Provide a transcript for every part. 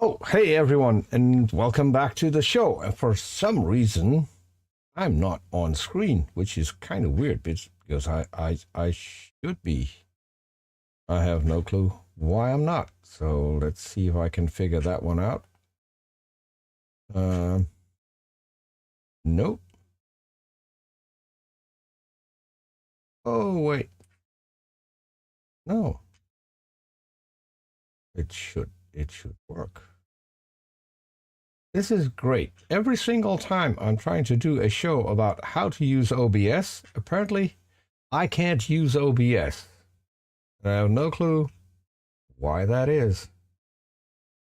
Oh, hey everyone, and welcome back to the show. And for some reason, I'm not on screen, which is kind of weird because I should be. I have no clue why I'm not. So let's see if I can figure that one out. Nope. Oh, wait. No. It should work. This is great. Every single time I'm trying to do a show about how to use OBS, apparently I can't use OBS. I have no clue why that is.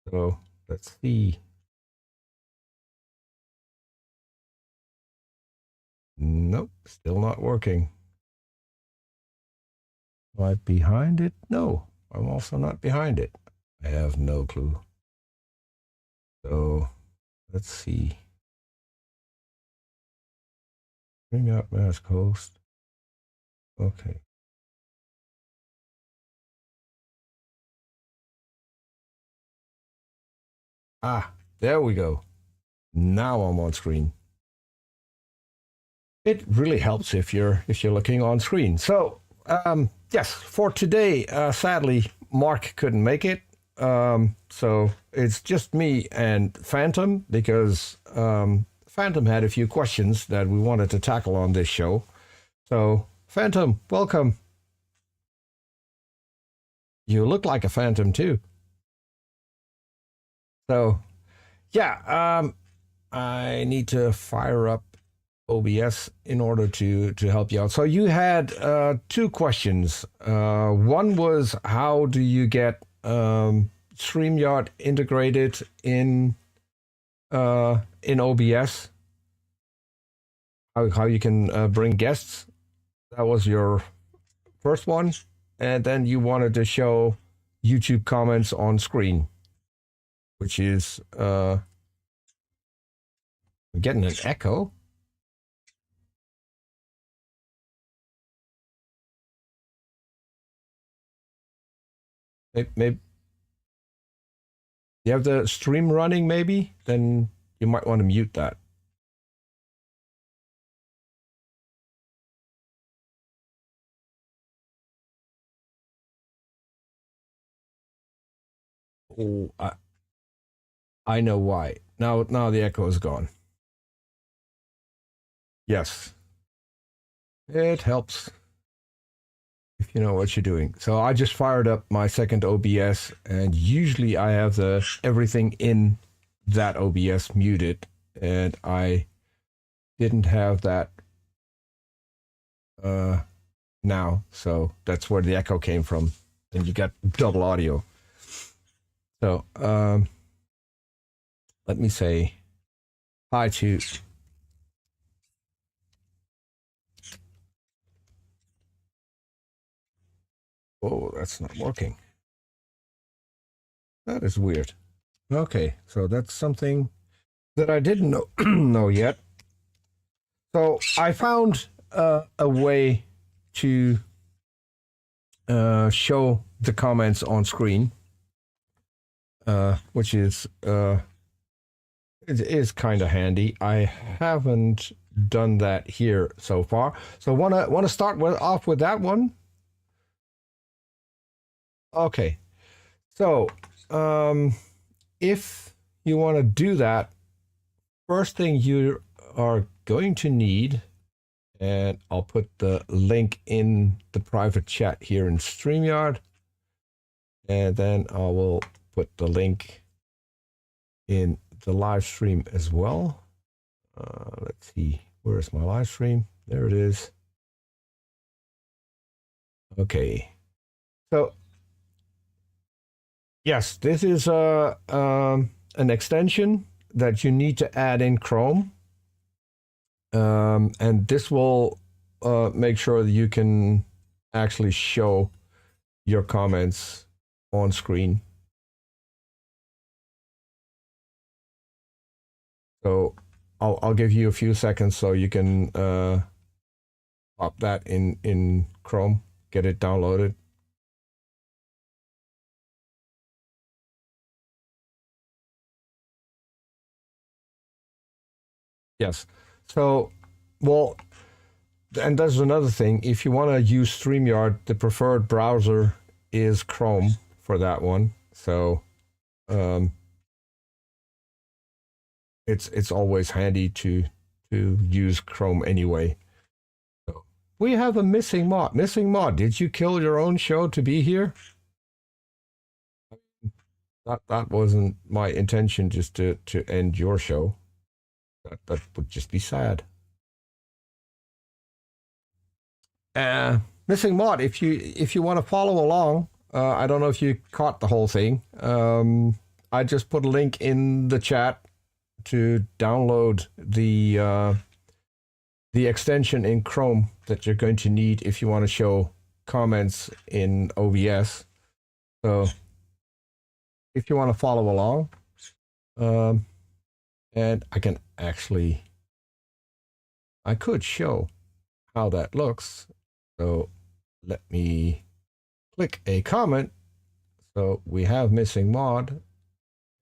So let's see. Nope, still not working. Am I behind it? No, I'm also not behind it. I have no clue. So let's see. StreamYard mask host. Okay. Ah, there we go. Now I'm on screen. It really helps if you're looking on screen. So yes, for today, sadly, Mark couldn't make it. So it's just me and Phantom because Phantom had a few questions that we wanted to tackle on this show. So Phantom, welcome. You look like a phantom too. So yeah, I need to fire up OBS in order to help you out. So you had two questions. One was, how do you get StreamYard integrated in OBS? How you can bring guests? That was your first one, and then you wanted to show YouTube comments on screen, which is I'm getting an echo. Maybe you have the stream running, maybe? Then you might want to mute that. Oh, I know why. Now the echo is gone. Yes. It helps if you know what you're doing. So I just fired up my second OBS, and usually I have everything in that OBS muted, and I didn't have that now, so that's where the echo came from, and you got double audio. So let me say hi to oh, that's not working. That is weird. Okay, so that's something that I didn't know yet. So I found a way to show the comments on screen, which is it is kind of handy. I haven't done that here so far. So wanna start off with that one. Okay, so if you want to do that, first thing you are going to need, and I'll put the link in the private chat here in StreamYard, and then I will put the link in the live stream as well. Let's see, where's my live stream? There it is. Okay, so yes, this is an extension that you need to add in Chrome. And this will make sure that you can actually show your comments on screen. So I'll give you a few seconds so you can pop that in Chrome, get it downloaded. Yes. So, well, and there's another thing. If you want to use StreamYard, the preferred browser is Chrome for that one. So, it's always handy to use Chrome anyway. So, we have a missing mod. Missing mod. Did you kill your own show to be here? That wasn't my intention, just to end your show. That would just be sad. Missing mod. If you want to follow along, I don't know if you caught the whole thing. I just put a link in the chat to download the extension in Chrome that you're going to need if you want to show comments in OBS. So if you want to follow along, and I could show how that looks. So let me click a comment. So we have missing mod,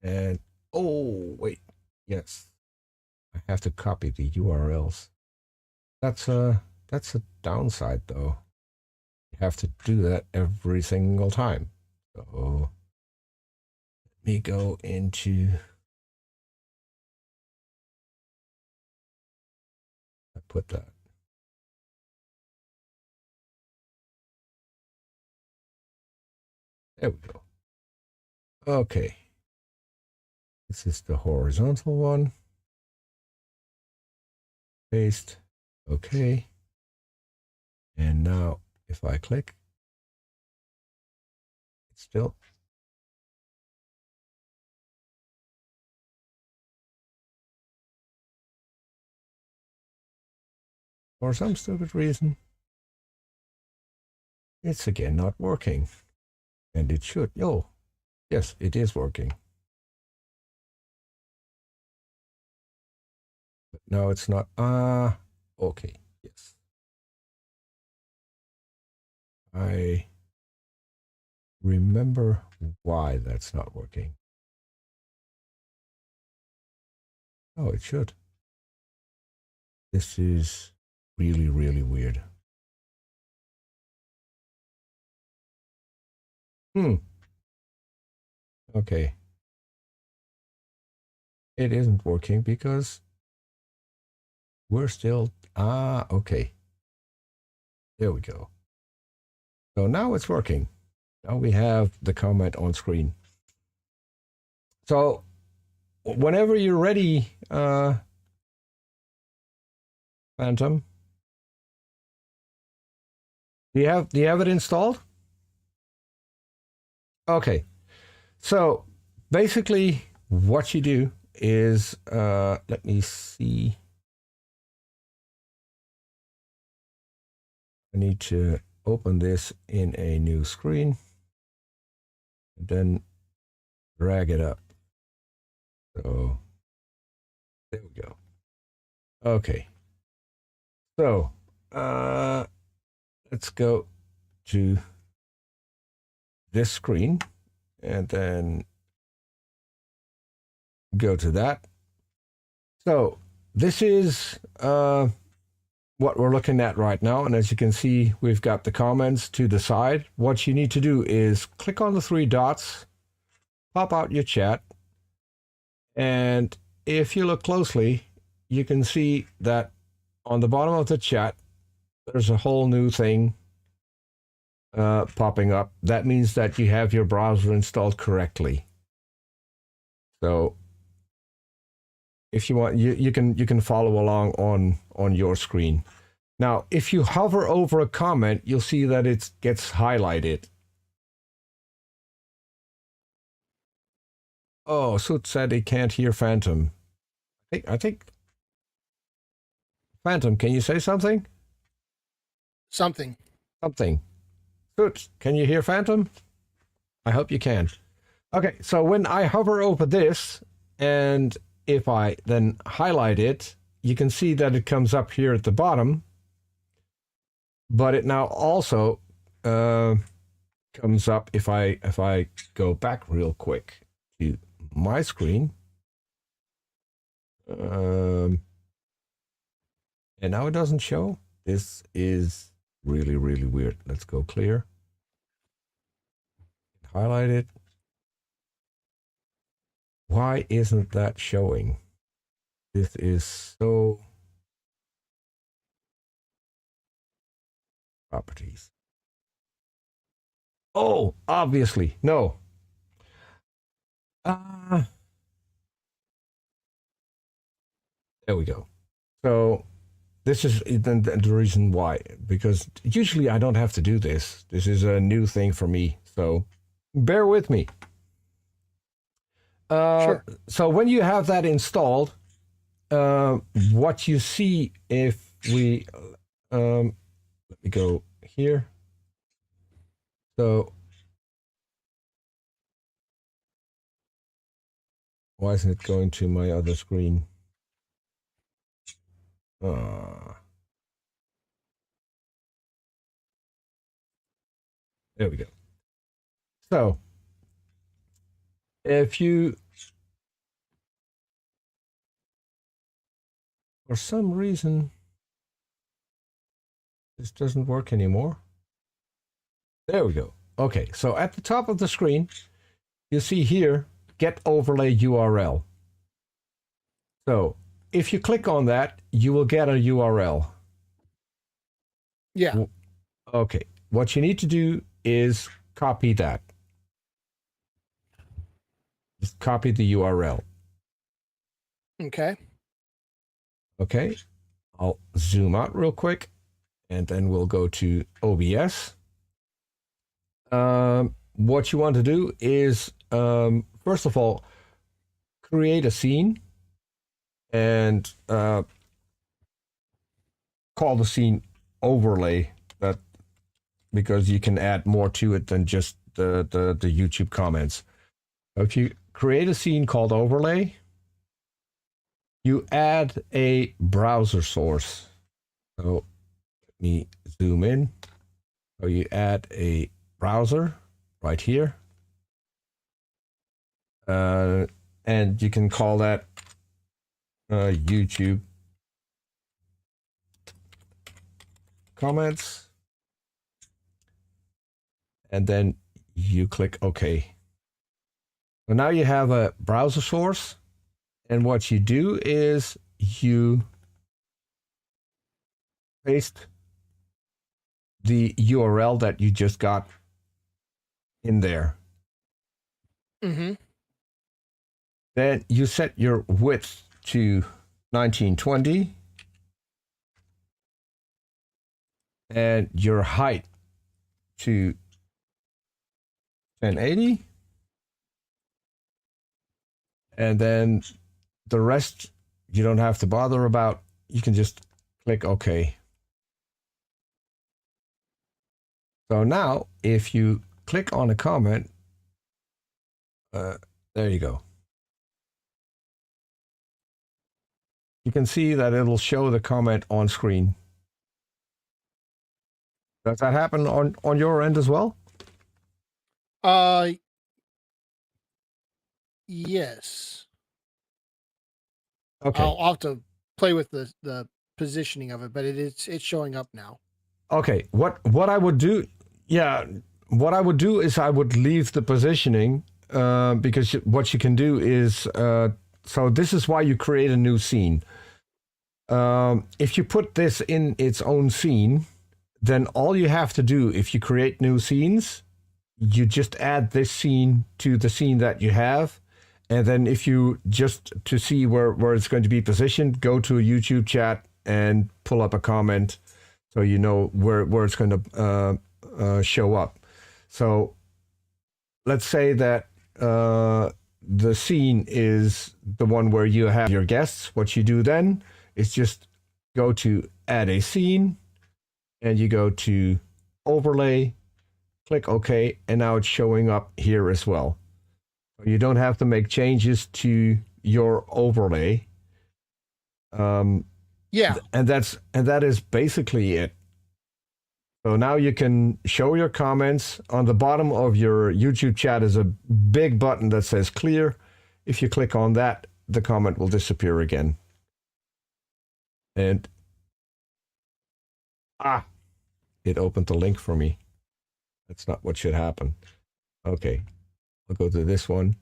and oh wait, yes, I have to copy the URLs. That's a downside though. You have to do that every single time. So let me go into, I put that. There we go. Okay. This is the horizontal one. Paste. Okay. And now if I click, it's still. For some stupid reason, it's again not working. And it should. Oh, yes, it is working. But now it's not. Okay, yes. I remember why that's not working. Oh, it should. This is really, really weird. Okay. It isn't working because we're still, okay. There we go. So now it's working. Now we have the comment on screen. So whenever you're ready, Phantom, do you have it installed? Okay. So basically what you do is, let me see. I need to open this in a new screen and then drag it up. So there we go. Okay. So let's go to this screen and then go to that. So this is what we're looking at right now. And as you can see, we've got the comments to the side. What you need to do is click on the three dots, pop out your chat. And if you look closely, you can see that on the bottom of the chat, there's a whole new thing popping up. That means that you have your browser installed correctly. So if you want, you can follow along on your screen. Now, if you hover over a comment, you'll see that it gets highlighted. Oh, Soot said he can't hear Phantom. I think Phantom, can you say something? Something. Soot, can you hear Phantom? I hope you can. Okay, so when I hover over this, and if I then highlight it, you can see that it comes up here at the bottom. But it now also comes up if I go back real quick to my screen. And now it doesn't show. This is really, really weird. Let's go clear. Highlight it. Why isn't that showing? This is so... Properties. Oh, obviously. No. There we go. So this is the reason why, because usually I don't have to do this. This is a new thing for me, so bear with me. Sure. So when you have that installed, what you see if we, let me go here. So why isn't it going to my other screen? There we go. So if you, for some reason, this doesn't work anymore. There we go. Okay, so at the top of the screen, you see here, get overlay URL. So if you click on that, you will get a URL. Yeah. Okay, what you need to do is copy that. Just copy the URL. Okay. Okay, I'll zoom out real quick, and then we'll go to OBS. What you want to do is, first of all, create a scene and call the scene overlay, that because you can add more to it than just the YouTube comments. If you create a scene called overlay, you add a browser source. So let me zoom in. So you add a browser right here. And you can call that YouTube comments. And then you click OK. So now you have a browser source. And what you do is you paste the URL that you just got in there. Mm-hmm. Then you set your width to 1920 and your height to 1080. And then the rest you don't have to bother about. You can just click OK. So now if you click on a comment, there you go. You can see that it'll show the comment on screen. Does that happen on your end as well? Yes. Okay. I'll have to play with the positioning of it, but it's showing up now. Okay. What I would do, what I would do is I would leave the positioning because what you can do is so this is why you create a new scene. If you put this in its own scene, then all you have to do if you create new scenes, you just add this scene to the scene that you have. And then if you just to see where it's going to be positioned, go to a YouTube chat and pull up a comment so you know where it's going to show up. So let's say that the scene is the one where you have your guests. What you do then is just go to add a scene and you go to overlay, click OK, and now it's showing up here as well. You don't have to make changes to your overlay. Yeah. And that is basically it. So now you can show your comments. On the bottom of your YouTube chat is a big button that says clear. If you click on that, the comment will disappear again. And Ah, it opened the link for me. That's not what should happen. Okay, I'll go to this one.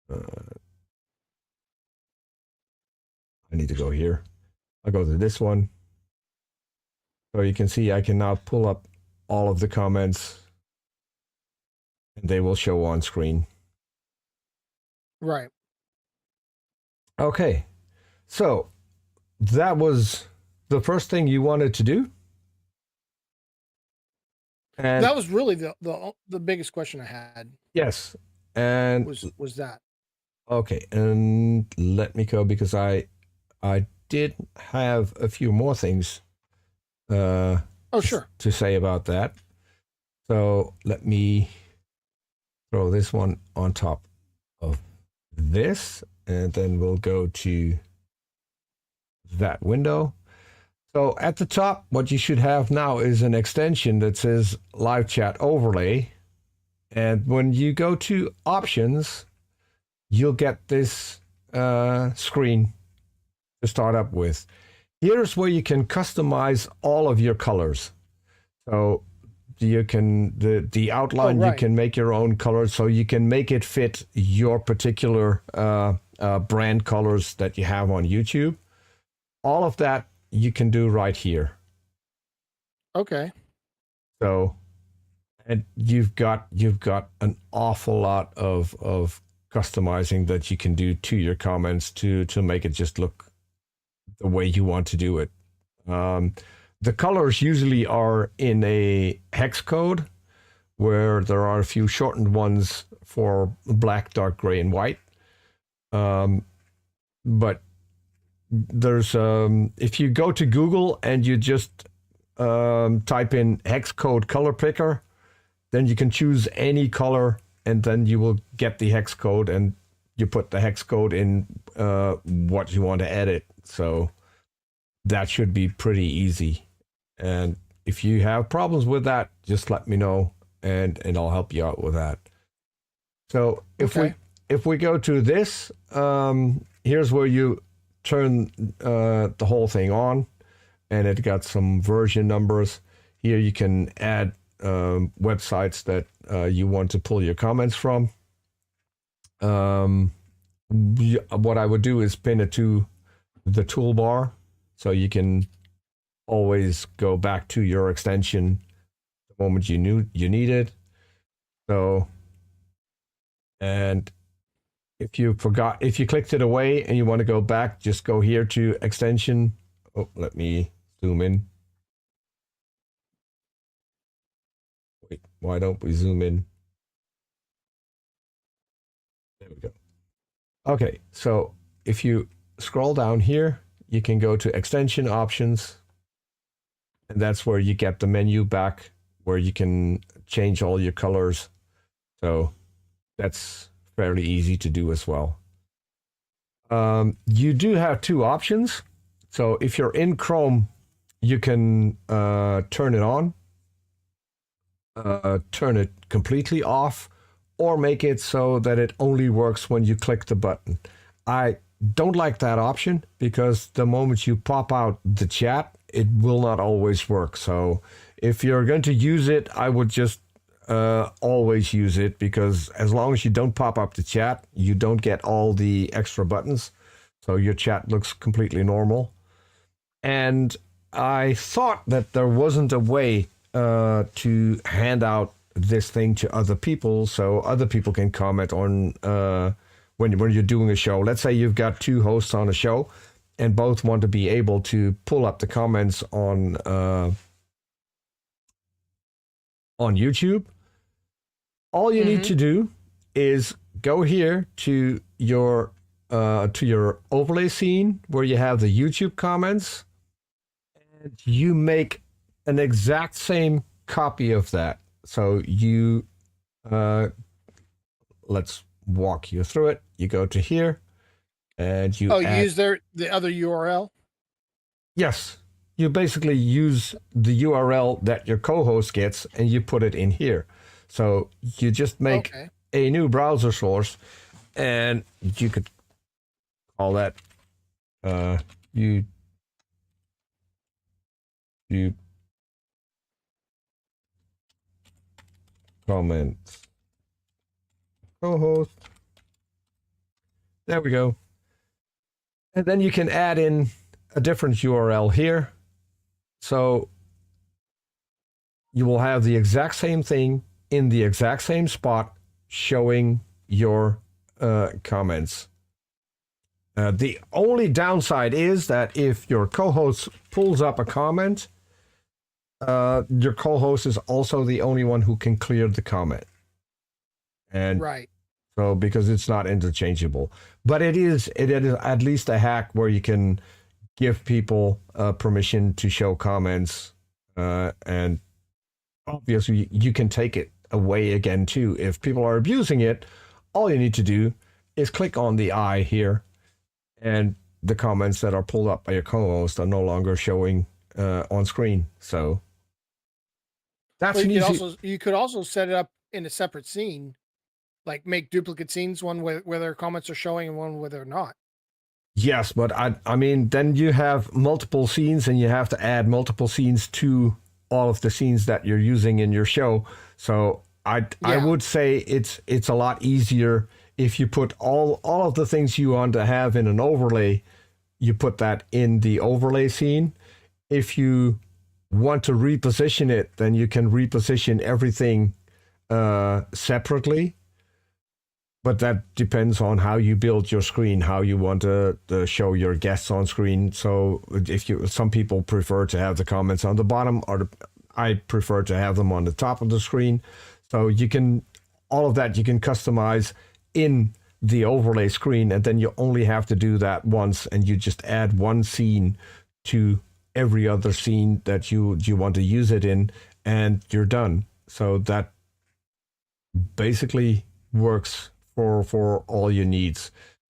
I need to go here. I'll go to this one. So you can see I can now pull up all of the comments and they will show on screen. Right. Okay, so that was the first thing you wanted to do. And that was really the biggest question I had. Yes, and was that. Okay, and let me go because I did have a few more things Sure. to say about that. So let me throw this one on top of this, and then we'll go to that window. So at the top, what you should have now is an extension that says live chat overlay. And when you go to options, you'll get this screen to start up with. Here's where you can customize all of your colors. So you can, the outline, you can make your own colors, so you can make it fit your particular brand colors that you have on YouTube. All of that you can do right here. Okay. So, and you've got an awful lot of customizing that you can do to your comments to make it just look the way you want to do it. The colors usually are in a hex code, where there are a few shortened ones for black, dark, gray, and white. But there's if you go to Google and you just type in hex code color picker, then you can choose any color, and then you will get the hex code, and you put the hex code in what you want to edit. So that should be pretty easy. And if you have problems with that, just let me know, and I'll help you out with that. So if we go to this, here's where you turn the whole thing on, and it got some version numbers. Here you can add websites that you want to pull your comments from. What I would do is pin it to the toolbar, so you can always go back to your extension the moment you need it. So, and if you clicked it away and you want to go back, just go here to extension. Oh, let me zoom in. Wait, why don't we zoom in? There we go. Okay, so if you scroll down here, you can go to extension options, and that's where you get the menu back where you can change all your colors. So that's fairly easy to do as well. You do have two options. So if you're in Chrome, you can turn it on, turn it completely off, or make it so that it only works when you click the button. I don't like that option because the moment you pop out the chat, it will not always work. So if you're going to use it, I would just always use it, because as long as you don't pop up the chat, you don't get all the extra buttons. So your chat looks completely normal. And I thought that there wasn't a way to hand out this thing to other people, so other people can comment on when you're doing a show. Let's say you've got two hosts on a show, and both want to be able to pull up the comments on YouTube. All you need to do is go here to your overlay scene where you have the YouTube comments, and you make an exact same copy of that. So you, let's walk you through it. You go to here, and you use the other URL? Yes. You basically use the URL that your co-host gets, and you put it in here. So you just make a new browser source, and you could call that YouTube comments co-host. There we go. And then you can add in a different URL here. So you will have the exact same thing in the exact same spot showing your comments. The only downside is that if your co-host pulls up a comment, your co-host is also the only one who can clear the comment. And right. So because it's not interchangeable, but it is at least a hack where you can give people permission to show comments, and obviously you can take it away again too. If people are abusing it, all you need to do is click on the eye here, and the comments that are pulled up by your co-host are no longer showing on screen. So that's well, you could also set it up in a separate scene. Like make duplicate scenes, one where their comments are showing and one where they're not. Yes, but I mean, then you have multiple scenes and you have to add multiple scenes to all of the scenes that you're using in your show. So I would say it's a lot easier if you put all of the things you want to have in an overlay, you put that in the overlay scene. If you want to reposition it, then you can reposition everything separately. But that depends on how you build your screen, how you want to show your guests on screen. So some people prefer to have the comments on the bottom, or I prefer to have them on the top of the screen. So you can, all of that you can customize in the overlay screen, and then you only have to do that once, and you just add one scene to every other scene that you want to use it in, and you're done. So that basically works for all your needs.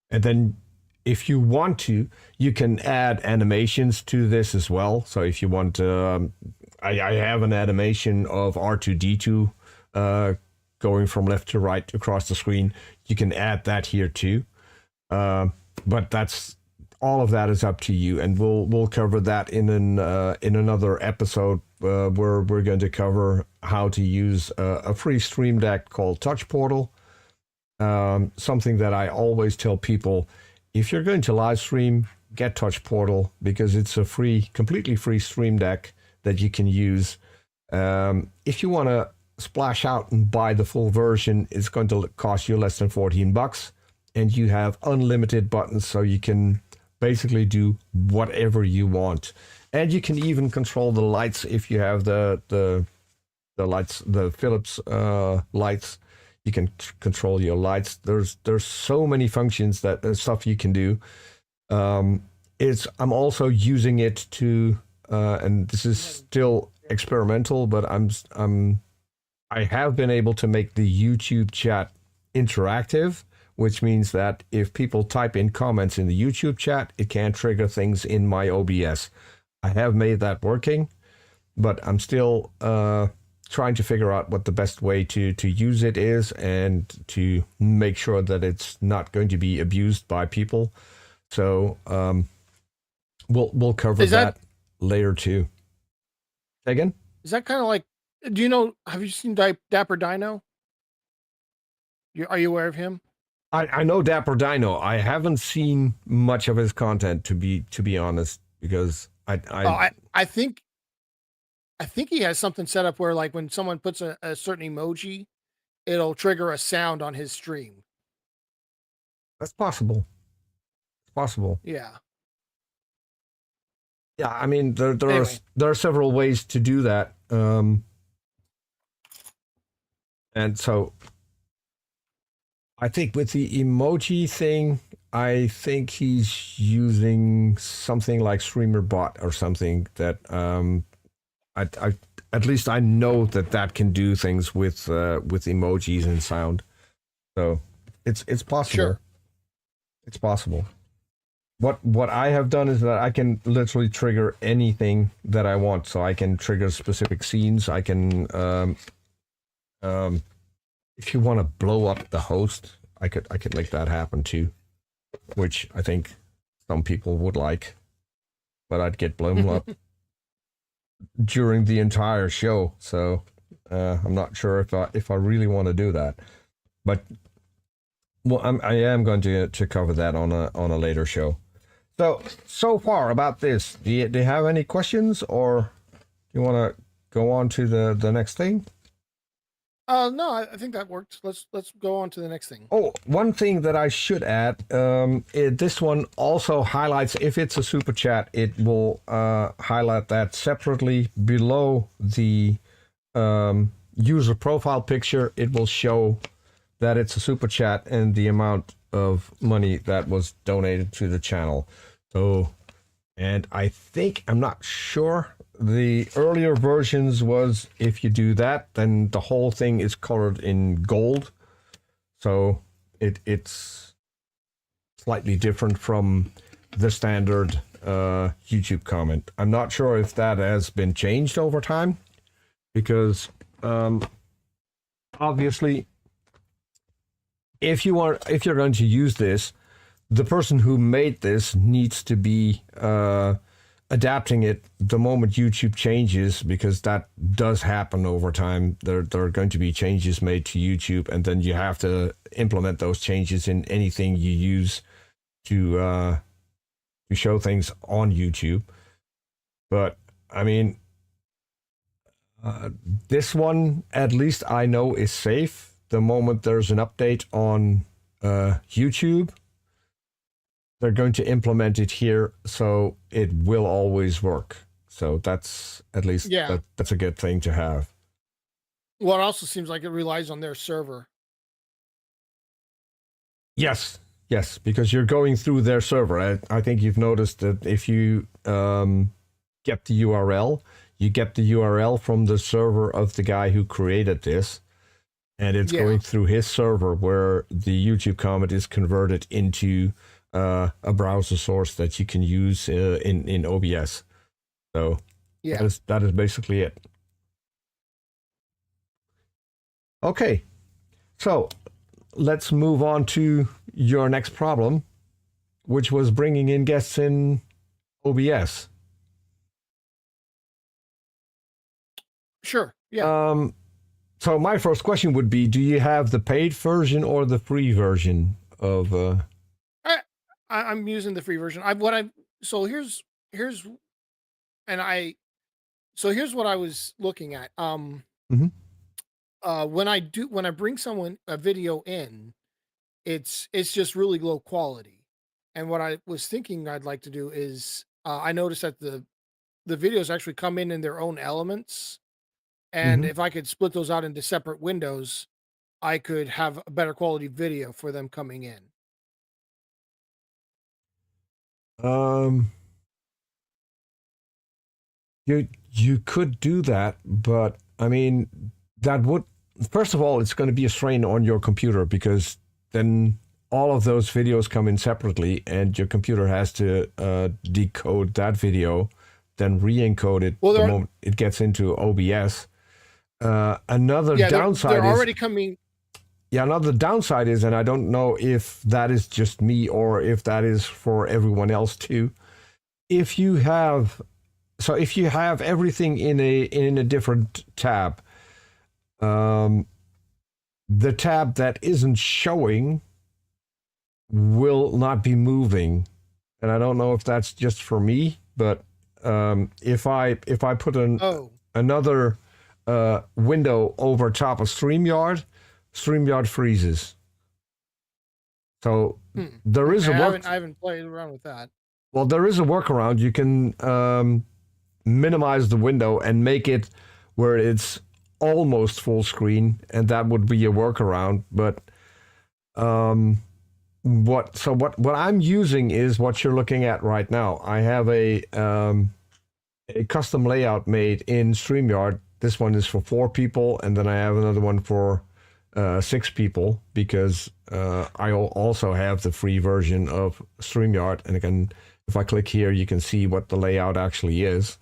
And then if you want to, you can add animations to this as well. So if you want to, I have an animation of R2-D2 going from left to right across the screen. You can add that here too. But that's all of that is up to you, and we'll cover that in another episode where we're going to cover how to use a free Stream Deck called Touch Portal. Something that I always tell people: if you're going to live stream, get Touch Portal, because it's a completely free Stream Deck that you can use. If you want to splash out and buy the full version, it's going to cost you less than $14, and you have unlimited buttons, so you can basically do whatever you want. And you can even control the lights if you have the lights, the Philips lights. You can control your lights. There's so many functions stuff you can do. I'm also using it to, and this is still experimental, but I have been able to make the YouTube chat interactive, which means that if people type in comments in the YouTube chat, it can trigger things in my OBS. I have made that working, but I'm still trying to figure out what the best way to use it is, and to make sure that it's not going to be abused by people. So we'll cover that later too. Say again? Is that kind of like, have you seen Dapper Dino? Are you aware of him? I know Dapper Dino. I haven't seen much of his content, to be honest, because I think he has something set up where, like, when someone puts a certain emoji, it'll trigger a sound on his stream. That's possible. It's possible. Yeah. Yeah, I mean, there are several ways to do that. And so I think with the emoji thing, I think he's using something like StreamerBot or something that I at least I know that can do things with emojis and sound. So it's possible. Sure. It's possible. What I have done is that I can literally trigger anything that I want. So I can trigger specific scenes. I can if you want to blow up the host, I could make that happen too, which I think some people would like, but I'd get blown up during the entire show. So I'm not sure if I really want to do that. But well, I am going to cover that on a later show. So far about this, do you have any questions, or do you want to go on to the next thing? No, I think that worked. Let's go on to the next thing. Oh, one thing that I should add, this one also highlights, if it's a super chat, it will highlight that separately below the user profile picture. It will show that it's a super chat and the amount of money that was donated to the channel. So, and I think, I'm not sure, the earlier versions was, if you do that, then the whole thing is colored in gold. So it's slightly different from the standard YouTube comment. I'm not sure if that has been changed over time, because obviously, if you're going to use this, the person who made this needs to be adapting it the moment YouTube changes, because that does happen over time. There are going to be changes made to YouTube, and then you have to implement those changes in anything you use to show things on YouTube. But I mean, this one, at least I know, is safe. The moment there's an update on YouTube, they're going to implement it here, so it will always work. So that's, at least, that's a good thing to have. Well, it also seems like it relies on their server. Yes, because you're going through their server. I think you've noticed that if you get the URL, you get the URL from the server of the guy who created this, and it's going through his server, where the YouTube comment is converted into a browser source that you can use in OBS. So that is basically it. Okay, so let's move on to your next problem, which was bringing in guests in OBS. Sure. Yeah. So my first question would be, do you have the paid version or the free version of I'm using the free version. So here's what I was looking at. When I bring someone a video in, it's just really low quality. And what I was thinking I'd like to do is, I noticed that the videos actually come in their own elements. And if I could split those out into separate windows, I could have a better quality video for them coming in. You could do that, but I mean, that would, first of all, it's going to be a strain on your computer, because then all of those videos come in separately, and your computer has to decode that video, then re-encode it the moment it gets into OBS. Another downside they're already coming. Yeah, another downside is, and I don't know if that is just me or if that is for everyone else too, if you have everything in a different tab, the tab that isn't showing will not be moving. And I don't know if that's just for me, but if I put another window over top of StreamYard freezes. So there is I haven't played around with that. Well, there is a workaround. You can minimize the window and make it where it's almost full screen, and that would be a workaround. But what I'm using is what you're looking at right now. I have a custom layout made in StreamYard. This one is for 4 people, and then I have another one for 6 people, because I also have the free version of StreamYard, and again, if I click here, you can see what the layout actually is.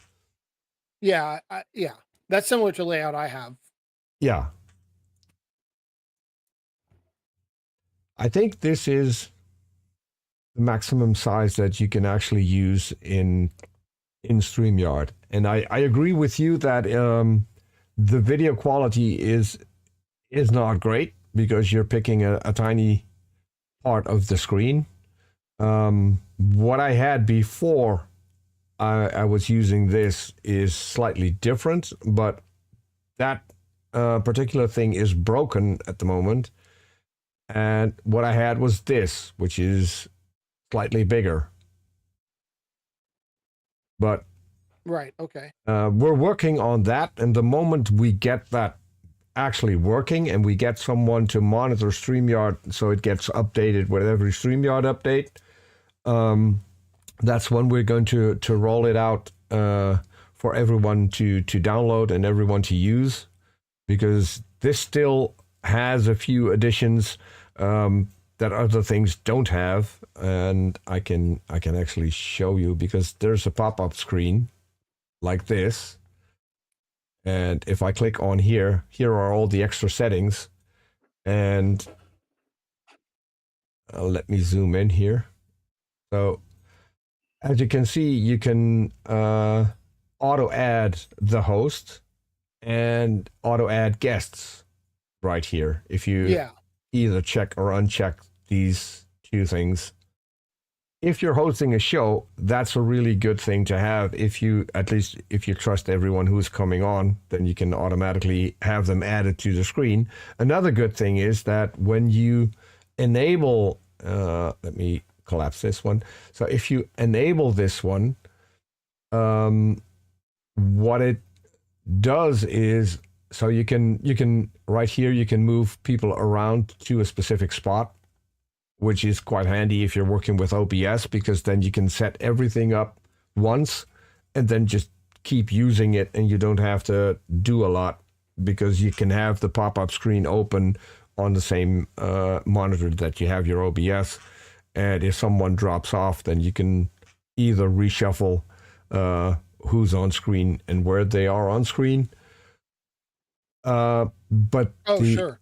Yeah, that's similar to the layout I have. Yeah, I think this is maximum size that you can actually use in StreamYard. And I agree with you that the video quality is not great because you're picking a tiny part of the screen. What I had before I was using this is slightly different, but that particular thing is broken at the moment. And what I had was this, which is slightly bigger. But right, okay. We're working on that, and the moment we get that actually working and we get someone to monitor StreamYard so it gets updated with every StreamYard update, that's when we're going to roll it out for everyone to download and everyone to use, because this still has a few additions that other things don't have, and I can actually show you, because there's a pop-up screen like this, and if I click on here are all the extra settings, and let me zoom in here. So as you can see, you can auto add the host and auto add guests right here if you either check or uncheck these two things. If you're hosting a show, that's a really good thing to have. If you trust everyone who's coming on, then you can automatically have them added to the screen. Another good thing is that when you enable, let me collapse this one. So if you enable this one, what it does is, so you can right here, you can move people around to a specific spot, which is quite handy if you're working with OBS, because then you can set everything up once and then just keep using it, and you don't have to do a lot, because you can have the pop-up screen open on the same monitor that you have your OBS. And if someone drops off, then you can either reshuffle who's on screen and where they are on screen. But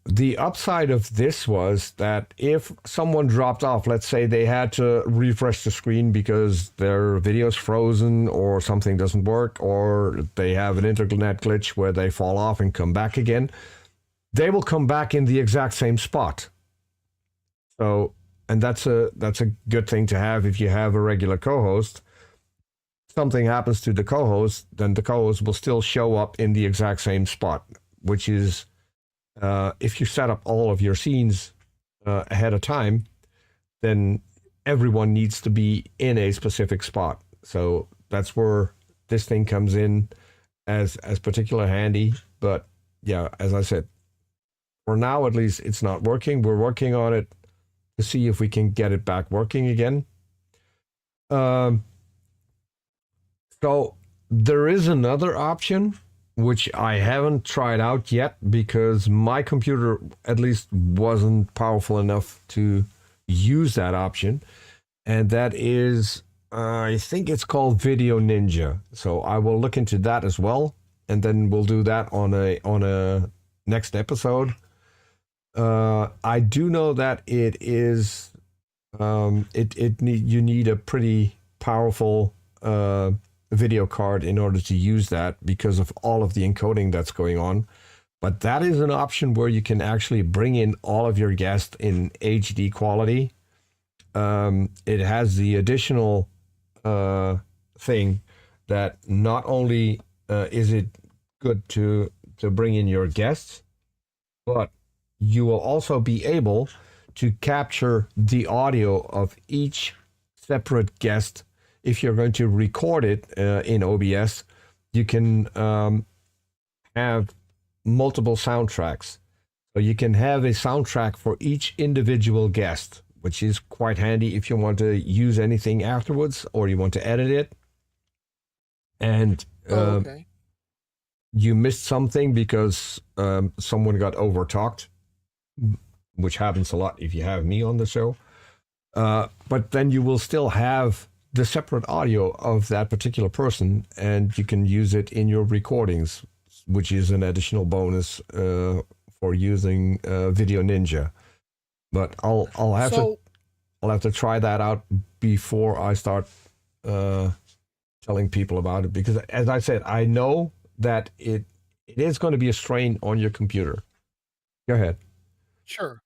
the upside of this was that if someone dropped off, let's say they had to refresh the screen because their video's frozen or something doesn't work, or they have an internet glitch where they fall off and come back again, they will come back in the exact same spot. So, and that's a good thing to have if you have a regular co-host. Something happens to the co-host, then the co-host will still show up in the exact same spot, which is, if you set up all of your scenes ahead of time, then everyone needs to be in a specific spot. So that's where this thing comes in as particular handy. But yeah, as I said, for now at least, it's not working. We're working on it to see if we can get it back working again. So there is another option, which I haven't tried out yet because my computer at least wasn't powerful enough to use that option. And that is, I think it's called Video Ninja. So I will look into that as well. And then we'll do that on a next episode. I do know that it is, you need a pretty powerful video card in order to use that because of all of the encoding that's going on. But that is an option where you can actually bring in all of your guests in HD quality. It has the additional thing that not only is it good to bring in your guests, but you will also be able to capture the audio of each separate guest. If you're going to record it in OBS, you can have multiple soundtracks. So you can have a soundtrack for each individual guest, which is quite handy if you want to use anything afterwards or you want to edit it. And you missed something because someone got overtalked, which happens a lot if you have me on the show. But then you will still have the separate audio of that particular person, and you can use it in your recordings, which is an additional bonus for using Video Ninja. But I'll I'll have to try that out before I start telling people about it, because as I said, I know that it is going to be a strain on your computer. Go ahead. Sure.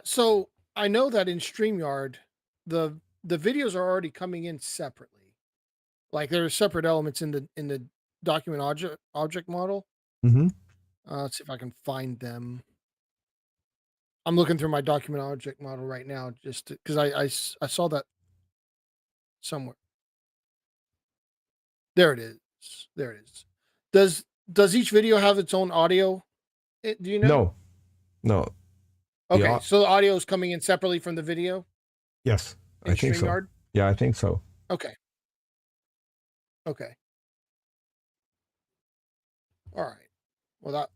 So I know that in StreamYard, the videos are already coming in separately. Like there are separate elements in the document object model. Mm-hmm. Let's see if I can find them. I'm looking through my document object model right now, just because I saw that somewhere. There it is. There it is. Does each video have its own audio? Do you know? No. Okay, so the audio is coming in separately from the video? Yes, I think StreamYard? so. Yeah, I think so. Okay. Okay. All right. Well,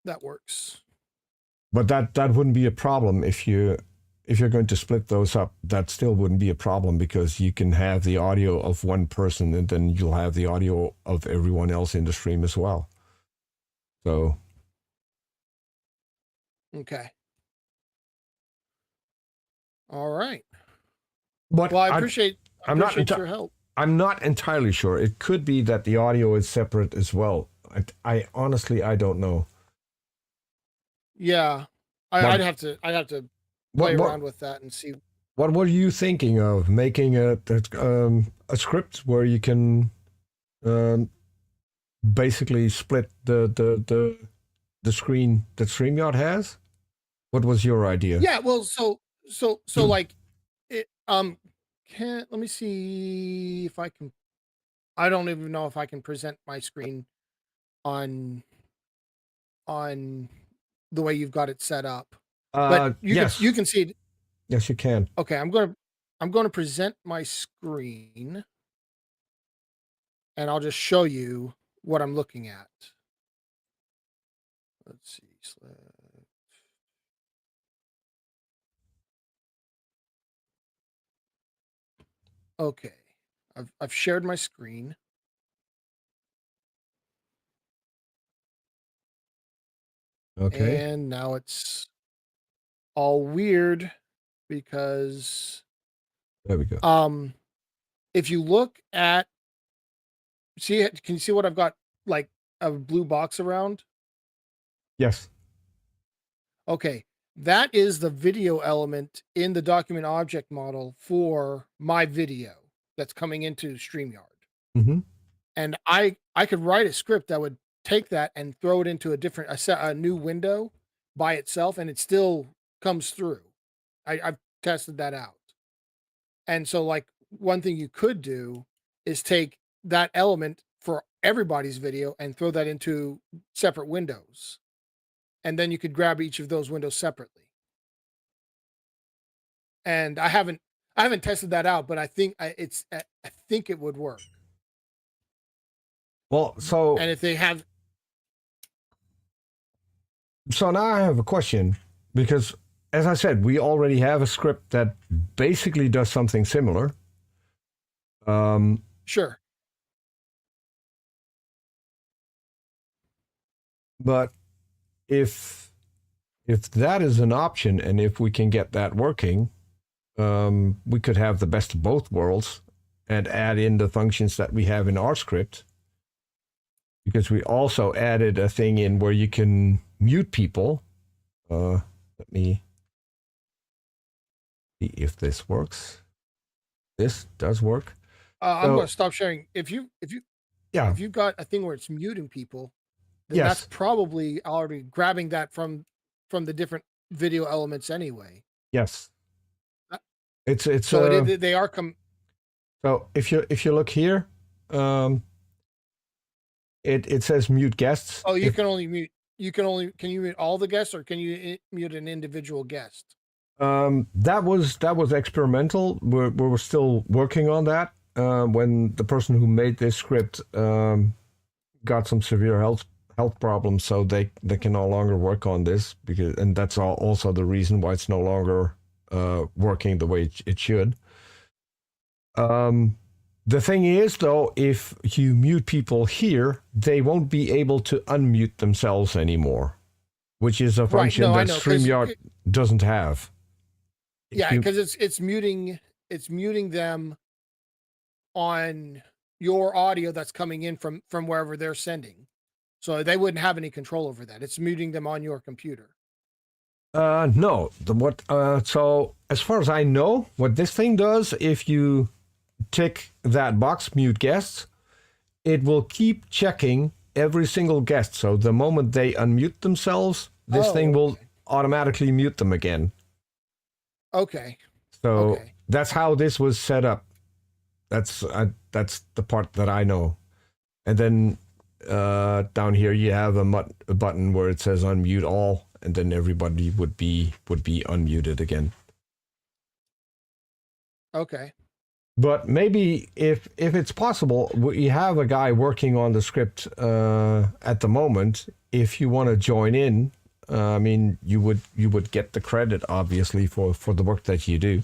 that works. But that wouldn't be a problem if you're going to split those up. That still wouldn't be a problem, because you can have the audio of one person and then you'll have the audio of everyone else in the stream as well. So. Okay. All right. But well, I appreciate your help. I'm not entirely sure. It could be that the audio is separate as well. I honestly, I don't know. Yeah, I'd have to play around with that and see. What were you thinking of, making a script where you can basically split the screen that StreamYard has? What was your idea? Yeah, well, so like it let me see if I can. I don't even know if I can present my screen on the way you've got it set up. But you can see it. Yes, you can. Okay, I'm going to present my screen, and I'll just show you what I'm looking at. Let's see. Okay, I've shared my screen. Okay. And now it's all weird because there we go. If you look at can you see what I've got, like a blue box around? Yes. Okay, that is the video element in the document object model for my video that's coming into StreamYard. Mm-hmm. And I could write a script that would take that and throw it into a new window by itself, and it still comes through. I've tested that out. And so, like, one thing you could do is take that element for everybody's video and throw that into separate windows. And then you could grab each of those windows separately. And I haven't tested that out, but I think I think it would work. Well, and if they have. So now I have a question, because as I said, we already have a script that basically does something similar. Sure. But if that is an option, and if we can get that working, we could have the best of both worlds and add in the functions that we have in our script. Because we also added a thing in where you can mute people. Let me see if this works. This does work. I'm going to stop sharing. If you've got a thing where it's muting people, then that's probably already grabbing that from the different video elements anyway. Yes. It's so they are So if you look here, it says mute guests. Oh, can you mute all the guests, or can you mute an individual guest? That was experimental. We're still working on that. When the person who made this script got some severe health problems, so they can no longer work on this, and that's also the reason why it's no longer working the way it should. The thing is, though, if you mute people here, they won't be able to unmute themselves anymore, which is a function that StreamYard doesn't have. Yeah, because it's muting them on your audio that's coming in from wherever they're sending. So they wouldn't have any control over that. It's muting them on your computer. No. So as far as I know, what this thing does, if you tick that box, mute guests, it will keep checking every single guest. So the moment they unmute themselves, this thing will automatically mute them again. Okay. So that's how this was set up. That's the part that I know. And then down here you have a button where it says unmute all, and then everybody would be unmuted again. Okay. But maybe if it's possible, we have a guy working on the script at the moment. If you want to join in, I mean, you would get the credit, obviously, for the work that you do.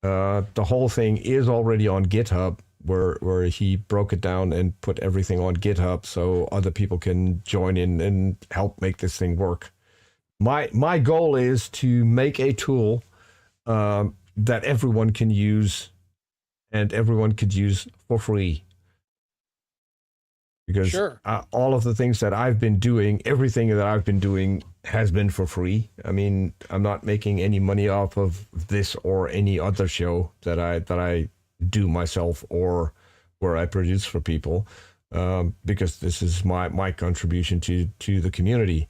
The whole thing is already on GitHub, where he broke it down and put everything on GitHub so other people can join in and help make this thing work. My goal is to make a tool that everyone can use and everyone could use for free. Because all of the things that I've been doing, everything that I've been doing has been for free. I mean, I'm not making any money off of this or any other show that I do myself or where I produce for people, because this is my contribution to the community.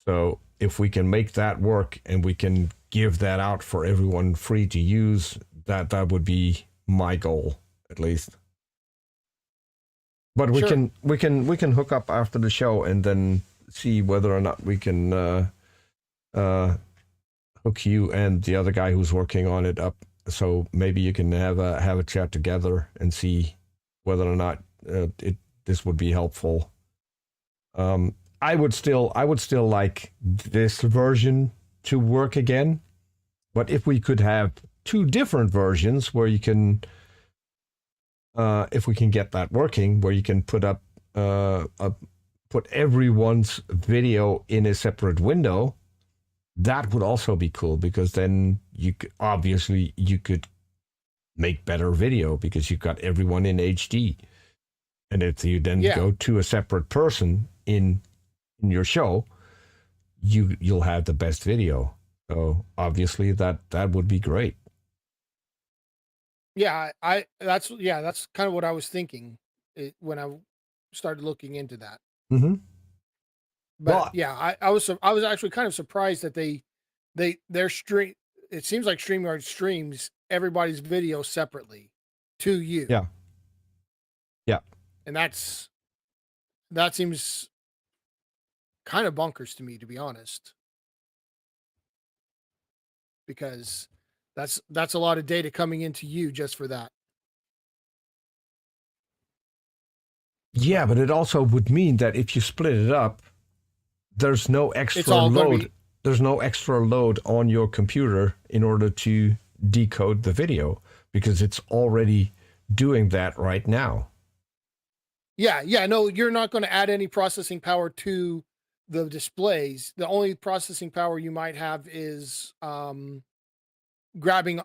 So if we can make that work and we can give that out for everyone free to use, that would be my goal, at least. But we can hook up after the show and then see whether or not we can hook you and the other guy who's working on it up. So maybe you can have a chat together and see whether or not this would be helpful. I would still like this version to work again, but if we could have two different versions where you can, if we can get that working, where you can put up put everyone's video in a separate window, that would also be cool, because then you could make better video because you've got everyone in HD. And if you then go to a separate person in your show, you'll have the best video. So obviously that would be great. Yeah, that's kind of what I was thinking when I started looking into that. Mm-hmm. But I was actually kind of surprised that their stream. It seems like StreamYard streams everybody's video separately to you. Yeah. Yeah. And that seems kind of bonkers to me, to be honest, because that's a lot of data coming into you just for that. Yeah, but it also would mean that if you split it up, there's no extra load. There's no extra load on your computer in order to decode the video, because it's already doing that right now. Yeah, no, you're not going to add any processing power to the displays. The only processing power you might have is grabbing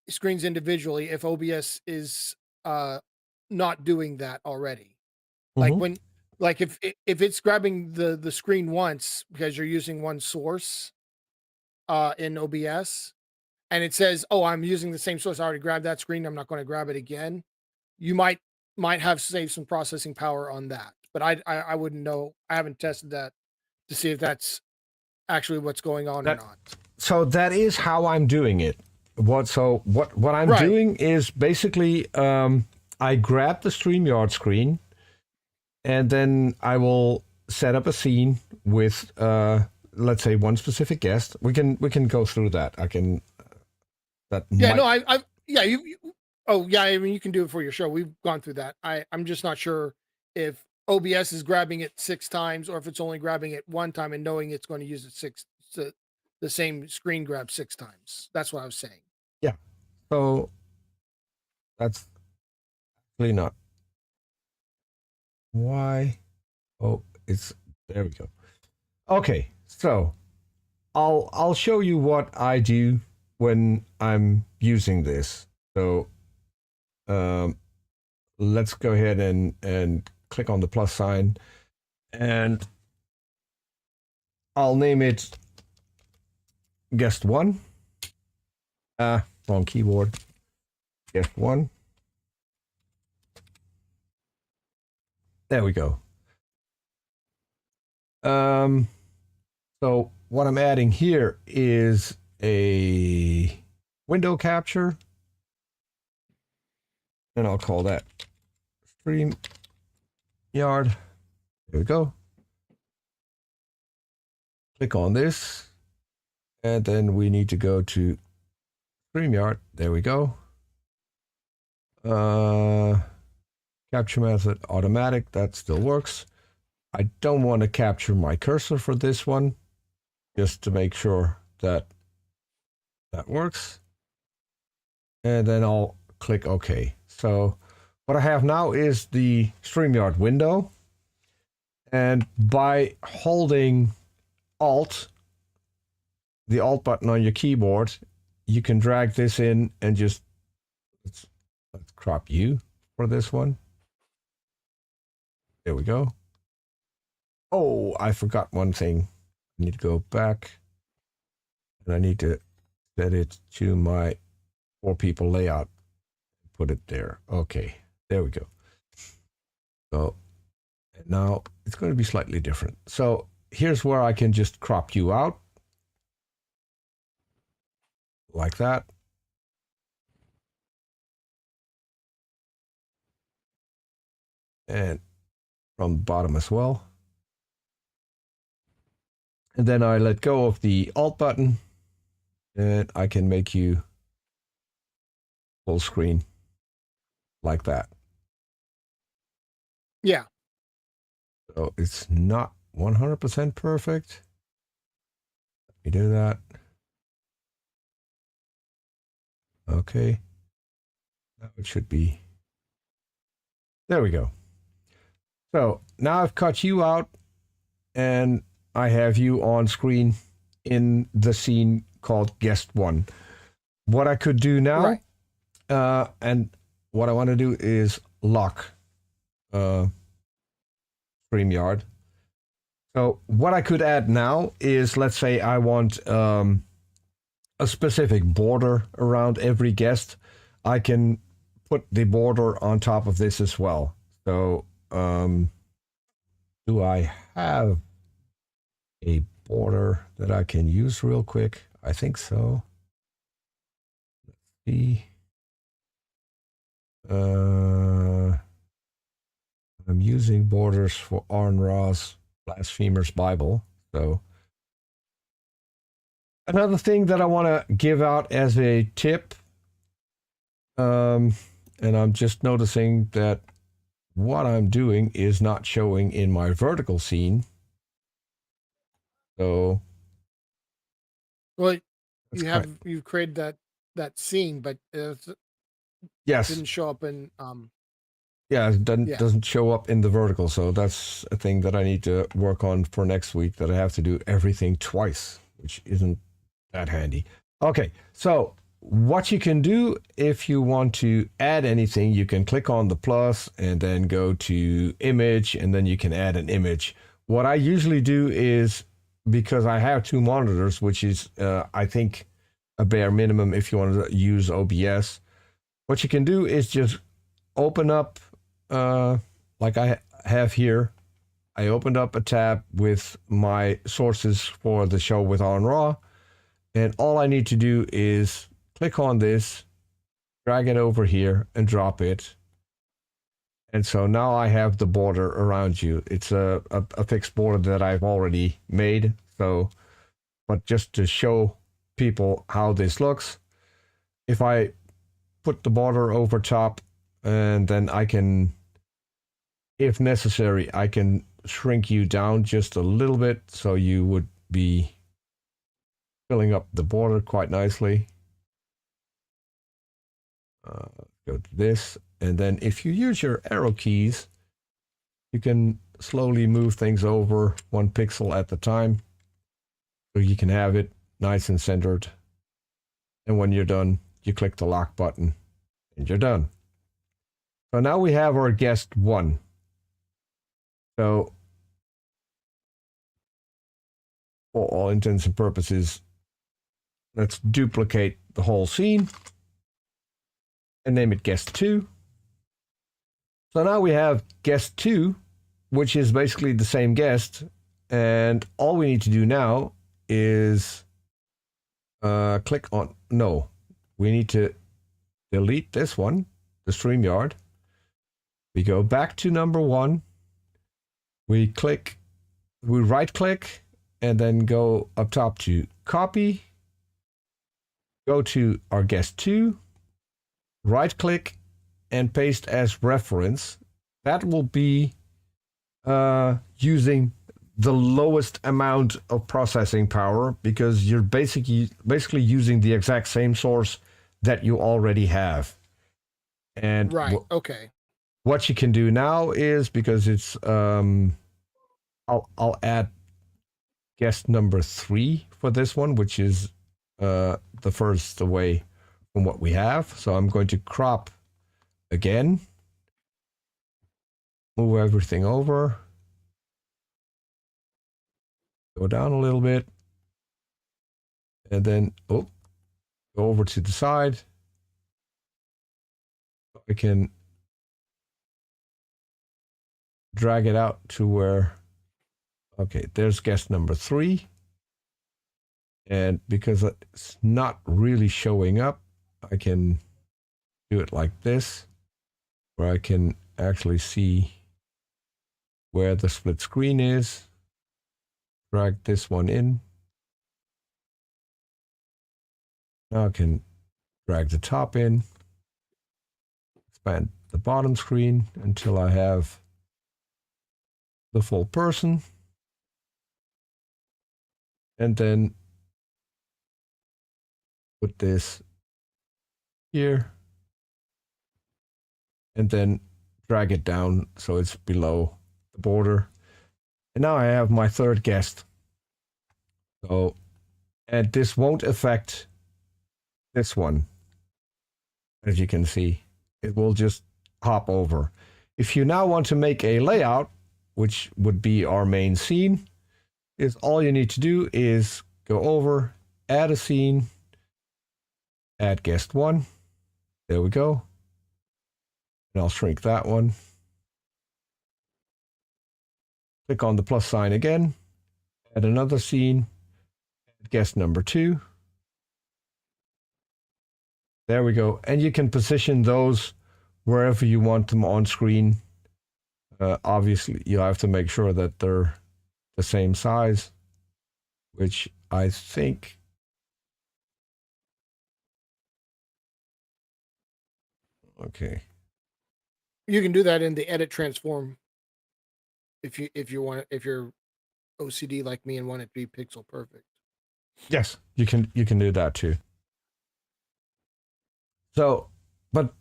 screens individually if OBS is not doing that already. Like if it's grabbing the screen once because you're using one source in OBS, and it says, "Oh, I'm using the same source. I already grabbed that screen. I'm not going to grab it again." You might have saved some processing power on that, but I wouldn't know. I haven't tested that to see if that's actually what's going on or not. So that is how I'm doing it. What I'm doing is basically I grab the StreamYard screen, and then I will set up a scene with let's say one specific guest. We can go through that. I can. I mean, you can do it for your show. We've gone through that. I'm just not sure if OBS is grabbing it 6 times or if it's only grabbing it 1 time and knowing it's going to use it the same screen grab 6 times. That's what I was saying. Yeah. So that's really not. Why? Oh, there we go. Okay. So I'll show you what I do when I'm using this. So let's go ahead and click on the plus sign, and I'll name it guest 1. Wrong keyboard. Guest 1. There we go. So what I'm adding here is a window capture, and I'll call that StreamYard. There we go. Click on this, and then we need to go to StreamYard. There we go. Capture method automatic, that still works. I don't want to capture my cursor for this one, just to make sure that that works. And then I'll click OK. So what I have now is the StreamYard window. And by holding Alt, the Alt button on your keyboard, you can drag this in and just, let's crop you for this one. There we go. Oh, I forgot one thing. I need to go back, and I need to set it to my 4 people layout. Put it there. Okay, there we go. So now it's going to be slightly different. So here's where I can just crop you out like that. And from the bottom as well. And then I let go of the Alt button, and I can make you full screen like that. Yeah. So it's not 100% perfect. Let me do that. Okay. Now it should be. There we go. So now I've cut you out, and I have you on screen in the scene called Guest 1. What I could do now, right. And what I want to do is lock StreamYard. So what I could add now is, let's say I want a specific border around every guest. I can put the border on top of this as well. So do I have a border that I can use real quick? I think so. Let's see. I'm using borders for Arn Ra's Blasphemer's Bible. So another thing that I want to give out as a tip, and I'm just noticing that what I'm doing is not showing in my vertical scene. So, well, you've created that scene, but yes, didn't show up in yeah, it doesn't show up in the vertical. So that's a thing that I need to work on for next week, that I have to do everything twice, which isn't that handy. Okay, so what you can do if you want to add anything, you can click on the plus and then go to image, and then you can add an image. What I usually do is, because I have 2 monitors, which is I think a bare minimum if you want to use OBS, what you can do is just open up, like I have here. I opened up a tab with my sources for the show with Arn Ra, and all I need to do is click on this, drag it over here, and drop it. And so now I have the border around you. It's a fixed border that I've already made. So, but just to show people how this looks, if I put the border over top, and then I can, if necessary, I can shrink you down just a little bit, so you would be filling up the border quite nicely. Go to this, and then if you use your arrow keys, you can slowly move things over 1 pixel at a time, so you can have it nice and centered. And when you're done, you click the lock button and you're done. So now we have our guest 1. So for all intents and purposes, let's duplicate the whole scene and name it guest 2. So now we have guest 2, which is basically the same guest. And all we need to do now is click on, no, we need to delete this one, the StreamYard. We go back to number 1. We right click and then go up top to copy. Go to our guest 2, right click and paste as reference. That will be using the lowest amount of processing power because you're basically using the exact same source that you already have. And right, okay. What you can do now is, because it's I'll add guest number 3 for this one, which is the furthest away from what we have. So I'm going to crop again, move everything over, go down a little bit, and then go over to the side. I can drag it out to where, okay, there's guest number 3. And because it's not really showing up, I can do it like this, where I can actually see where the split screen is. Drag this one in. Now I can drag the top in, expand the bottom screen until I have the full person. And then put this here and then drag it down so it's below the border. And now I have my 3rd guest. So, and this won't affect this one. As you can see, it will just hop over. If you now want to make a layout, which would be our main scene, is all you need to do is go over, add a scene, add guest 1. There we go. And I'll shrink that one. Click on the plus sign again, add another scene, add guest number 2. There we go. And you can position those wherever you want them on screen. Obviously, you have to make sure that they're the same size, which I think okay. You can do that in the edit transform if you want it, if you're OCD like me and want it to be pixel perfect. Yes, you can do that too. So, but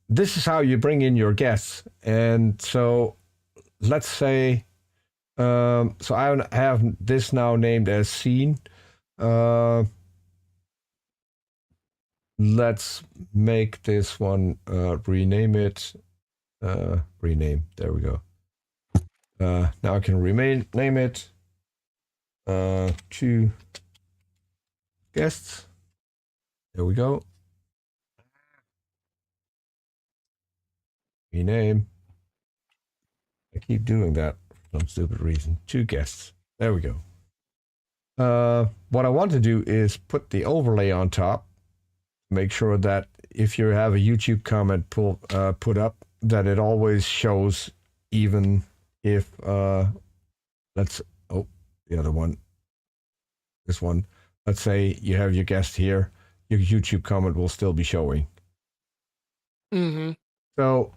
this is how you bring in your guests. And so let's say so I have this now named as scene. Let's make this one rename it. Rename. There we go. Now I can name it to guests. There we go. Rename. I keep doing that for some stupid reason. 2 guests. There we go. What I want to do is put the overlay on top. Make sure that if you have a YouTube comment put up, that it always shows, even if let's the other one, this one. Let's say you have your guest here, your YouTube comment will still be showing. Mm-hmm. So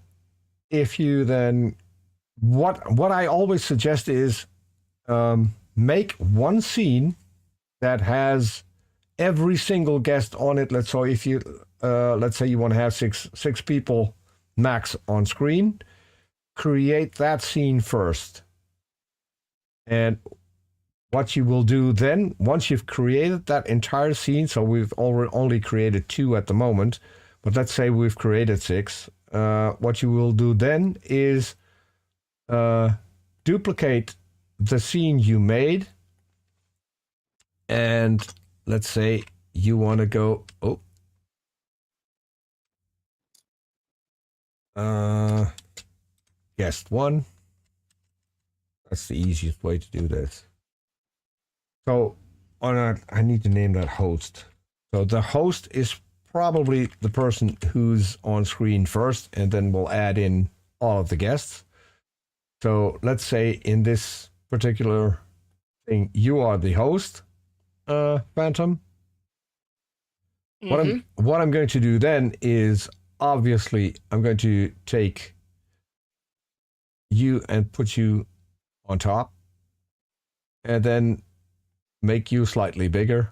if you then, what I always suggest is make one scene that has every single guest on it. Let's say if you let's say you want to have six people max on screen, create that scene first. And what you will do then, once you've created that entire scene, so we've already only created 2 at the moment, but let's say we've created 6. What you will do then is duplicate the scene you made, and let's say you want to go, guest 1. That's the easiest way to do this. So I need to name that host. So the host is probably the person who's on screen first, and then we'll add in all of the guests. So let's say in this particular thing, you are the host, Phantom. What I'm going to do then is, obviously, I'm going to take you and put you on top, and then make you slightly bigger,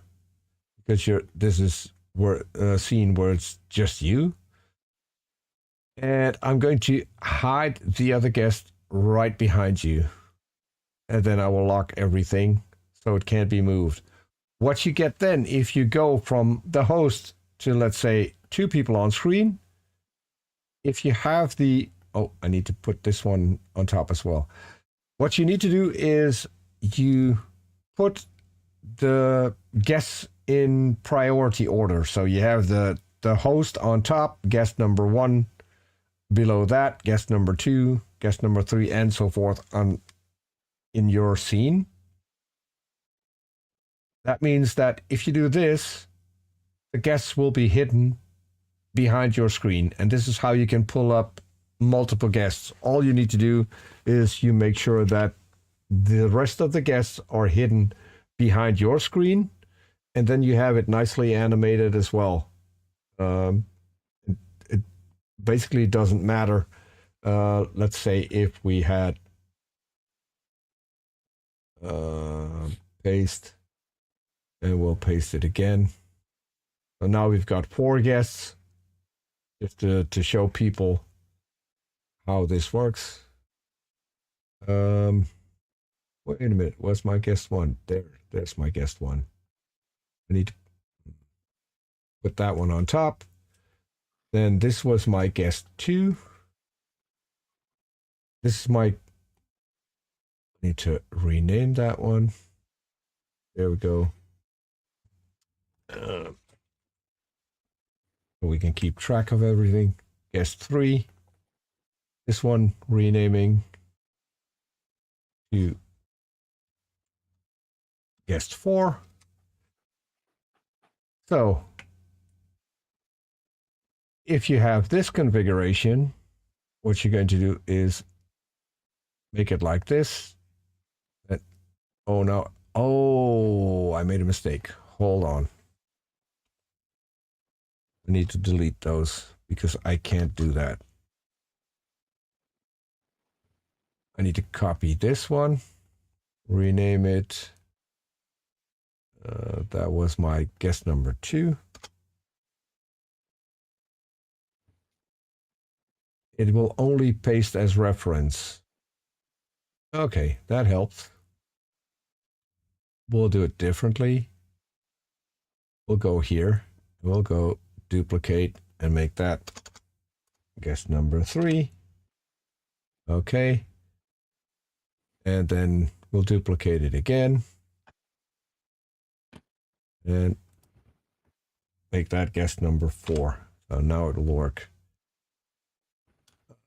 because this is where a scene where it's just you. And I'm going to hide the other guest right behind you, and then I will lock everything so it can't be moved. What you get then, if you go from the host to, let's say, 2 people on screen, if you have I need to put this one on top as well. What you need to do is you put the guests in priority order. So you have the host on top, guest number 1, below that, guest number 2, guest number 3, and so forth in your scene. That means that if you do this, the guests will be hidden behind your screen. And this is how you can pull up multiple guests. All you need to do is you make sure that the rest of the guests are hidden behind your screen, and then you have it nicely animated as well. It basically doesn't matter. Let's say if we had paste, and we'll paste it again. So now we've got 4 guests, just to show people how this works. Wait a minute, where's my guest 1? There's my guest 1. I need to put that one on top. Then this was my guest 2. This is my, I need to rename that one. There we go. So we can keep track of everything. Guest 3. This one renaming to guest 4. So if you have this configuration, what you're going to do is make it like this. Oh no. Oh, I made a mistake. Hold on. I need to delete those because I can't do that. I need to copy this one, rename it. That was my guest number 2. It will only paste as reference. Okay, that helps. We'll do it differently. We'll go here. We'll go duplicate and make that guest number 3. Okay. And then we'll duplicate it again. And make that guest number 4. So now it'll work.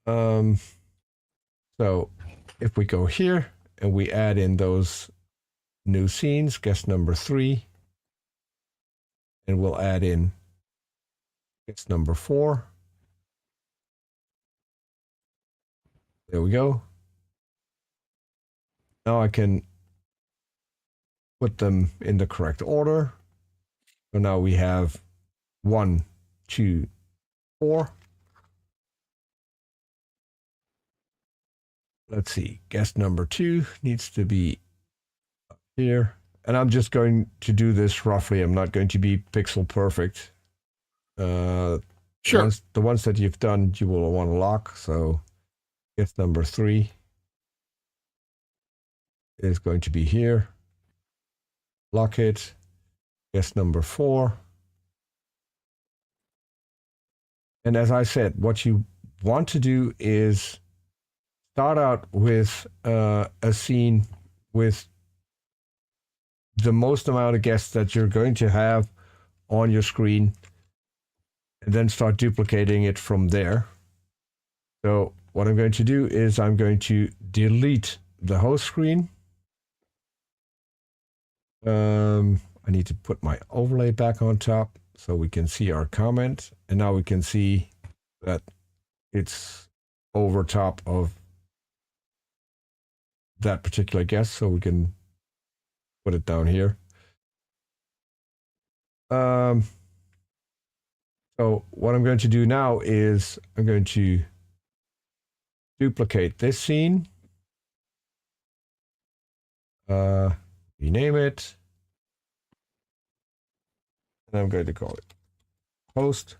So if we go here and we add in those new scenes, guest number 3, and we'll add in guest number 4. There we go. Now I can put them in the correct order. So now we have 1, 2, 4. Let's see, guest number 2 needs to be up here. And I'm just going to do this roughly. I'm not going to be pixel perfect. Sure. The ones that you've done, you will want to lock. So guest number 3 is going to be here. lock it, guest number 4. And as I said, what you want to do is start out with a scene with the most amount of guests that you're going to have on your screen, and then start duplicating it from there. So what I'm going to do is I'm going to delete the host screen. I need to put my overlay back on top so we can see our comment. And now we can see that it's over top of that particular guest, so we can put it down here. So what I'm going to do now is I'm going to duplicate this scene, rename it, and I'm going to call it host.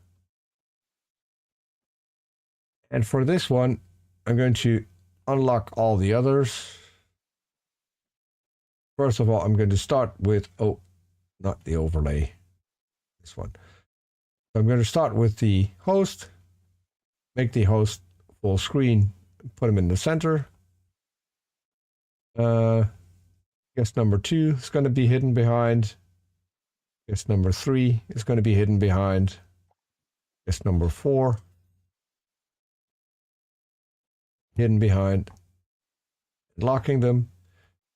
And for this one, I'm going to unlock all the others. First of all, I'm going to start with, not the overlay, this one. So I'm going to start with the host, make the host full screen, put him in the center. Guest number 2 is going to be hidden behind. Guest number 3 is going to be hidden behind. Guest number 4, hidden behind. Locking them.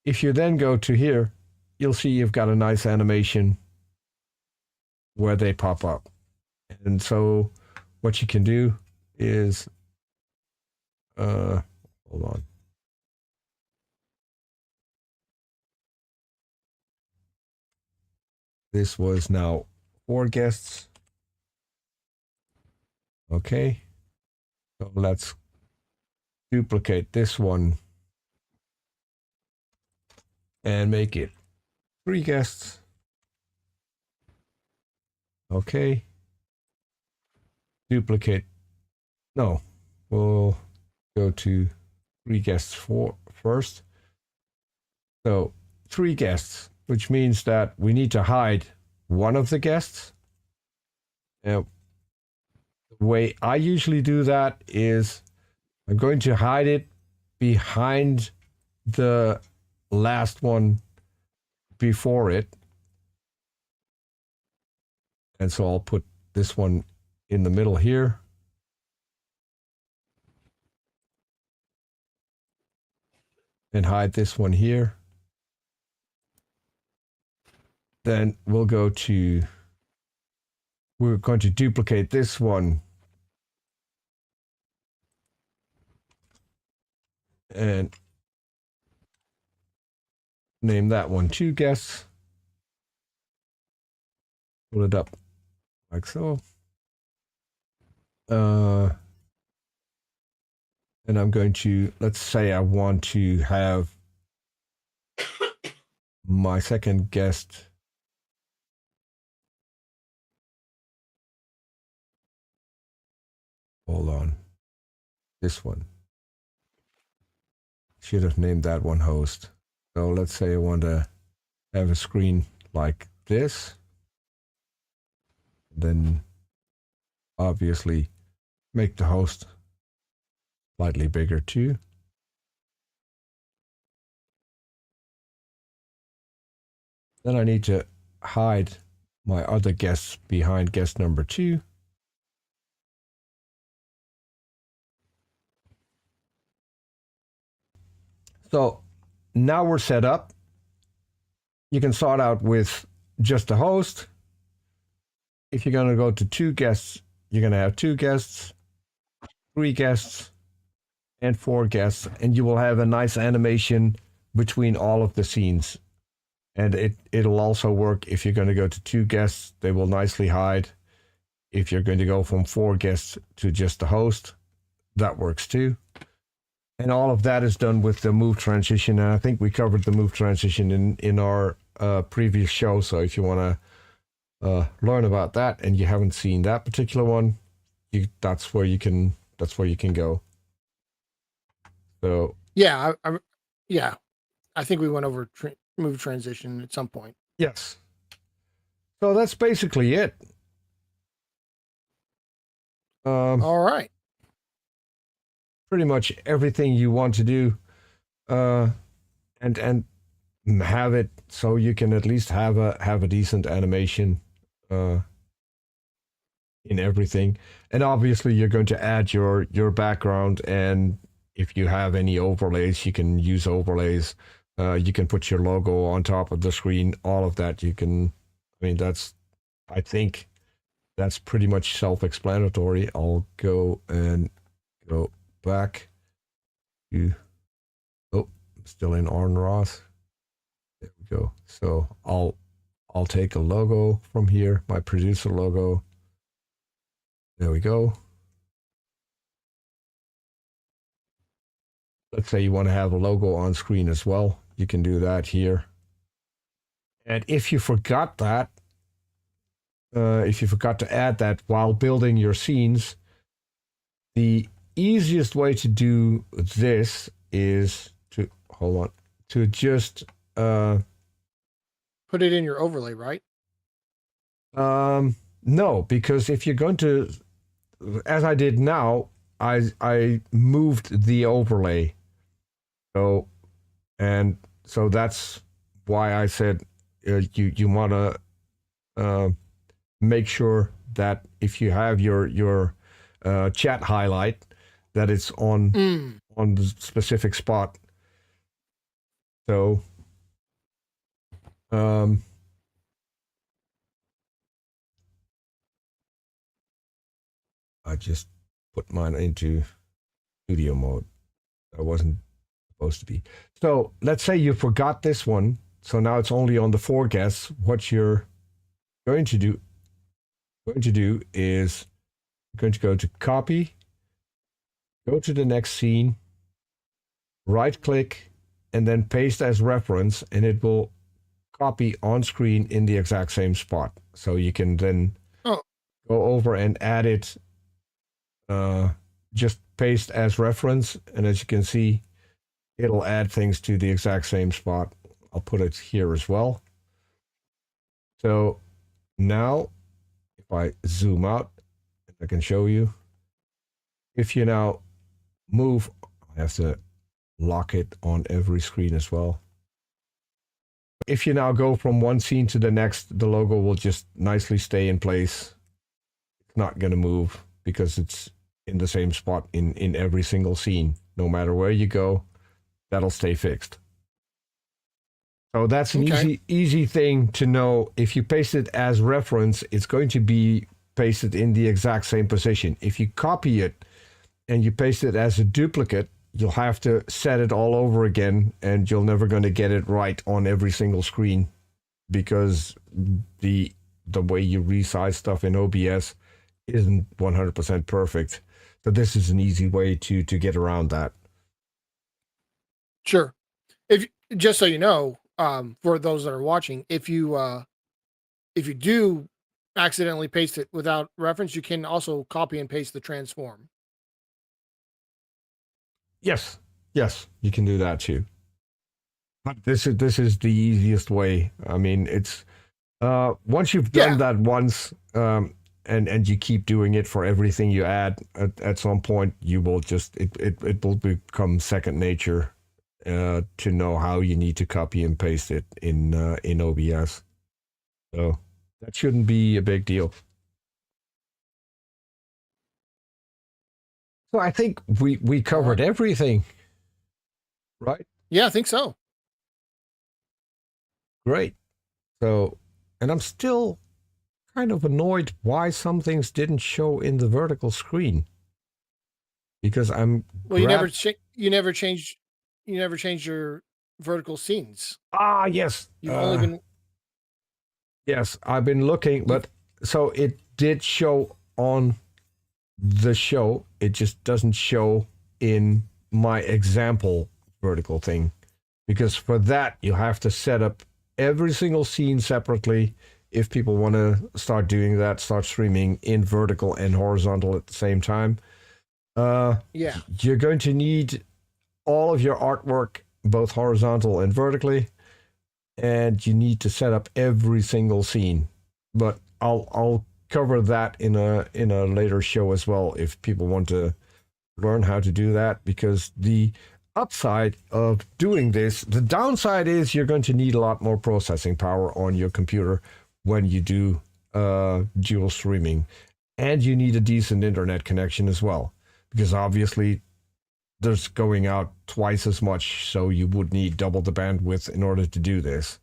If you then go to here, you'll see you've got a nice animation where they pop up. And so what you can do is, hold on. This was now 4 guests. Okay. So let's duplicate this one and make it 3 guests. Okay. Duplicate. No, we'll go to 3 guests first. So 3 guests, which means that we need to hide one of the guests. Now, the way I usually do that is I'm going to hide it behind the last one before it. And so I'll put this one in the middle here. And hide this one here. Then we're going to duplicate this one. And name that one 2 guests. Pull it up like so. And I'm going to, let's say I want to have my second guest hold on, this one. Should have named that one host. So let's say I want to have a screen like this. Then obviously make the host slightly bigger too. Then I need to hide my other guests behind guest number 2. So now we're set up. You can start out with just the host. If you're going to go to 2 guests, you're going to have 2 guests, 3 guests, and 4 guests, and you will have a nice animation between all of the scenes. And it'll also work if you're going to go to 2 guests, they will nicely hide. If you're going to go from 4 guests to just the host, that works too. And all of that is done with the move transition. And I think we covered the move transition in our previous show. So if you want to learn about that and you haven't seen that particular one, that's where you can go. So yeah, I think we went over move transition at some point. Yes. So that's basically it. All right. Pretty much everything you want to do, and have it so you can at least have a decent animation in everything. And obviously, you're going to add your background, and if you have any overlays, you can use overlays. You can put your logo on top of the screen. All of that you can. I mean, I think that's pretty much self-explanatory. I'll go back to, oh, I'm still in Arn Ross. There we go. So I'll take a logo from here, my producer logo. There we go. Let's say you want to have a logo on screen as well. You can do that here. And if you forgot that, if you forgot to add that while building your scenes, the easiest way to do this is to, to just put it in your overlay, right? No, because if you're going to, as I did now, I moved the overlay. So that's why I said you want to make sure that if you have your chat highlight, that it's on the specific spot. So I just put mine into studio mode. I wasn't supposed to be. So let's say you forgot this one. So now it's only on the 4 guests. What you're going to do is you're going to go to copy, go to the next scene, right click, and then paste as reference, and it will copy on screen in the exact same spot. So you can then go over and add it, just paste as reference, and as you can see, it'll add things to the exact same spot. I'll put it here as well. So now, if I zoom out, I can show you. If you now move, I have to lock it on every screen as well. If you now go from one scene to the next, the logo will just nicely stay in place. It's not going to move because it's in the same spot in every single scene. No matter where you go, that'll stay fixed. So that's an easy thing to know. If you paste it as reference, it's going to be pasted in the exact same position. If you copy it and you paste it as a duplicate, you'll have to set it all over again, and you're never going to get it right on every single screen, because the way you resize stuff in OBS isn't 100% perfect. So this is an easy way to get around that. Sure. If just so you know, for those that are watching, if you do accidentally paste it without reference, you can also copy and paste the transform. Yes, you can do that too. But this is the easiest way. I mean, it's once you've done that once, and you keep doing it for everything you add, at some point you will just it will become second nature to know how you need to copy and paste it in OBS. So that shouldn't be a big deal. So I think we covered everything, right? Yeah, I think so. Great. So, and I'm still kind of annoyed why some things didn't show in the vertical screen. Because you never changed your vertical scenes. Ah, yes. You've only been. Yes, I've been looking, but so it did show on the show. It just doesn't show in my example vertical thing, because for that you have to set up every single scene separately. If people want to start doing that, start streaming in vertical and horizontal at the same time, you're going to need all of your artwork both horizontal and vertically. and you need to set up every single scene. But I'll cover that in a later show as well if people want to learn how to do that, because the upside of doing this, the downside is you're going to need a lot more processing power on your computer when you do dual streaming, and you need a decent internet connection as well, because obviously there's going out twice as much, so you would need double the bandwidth in order to do this.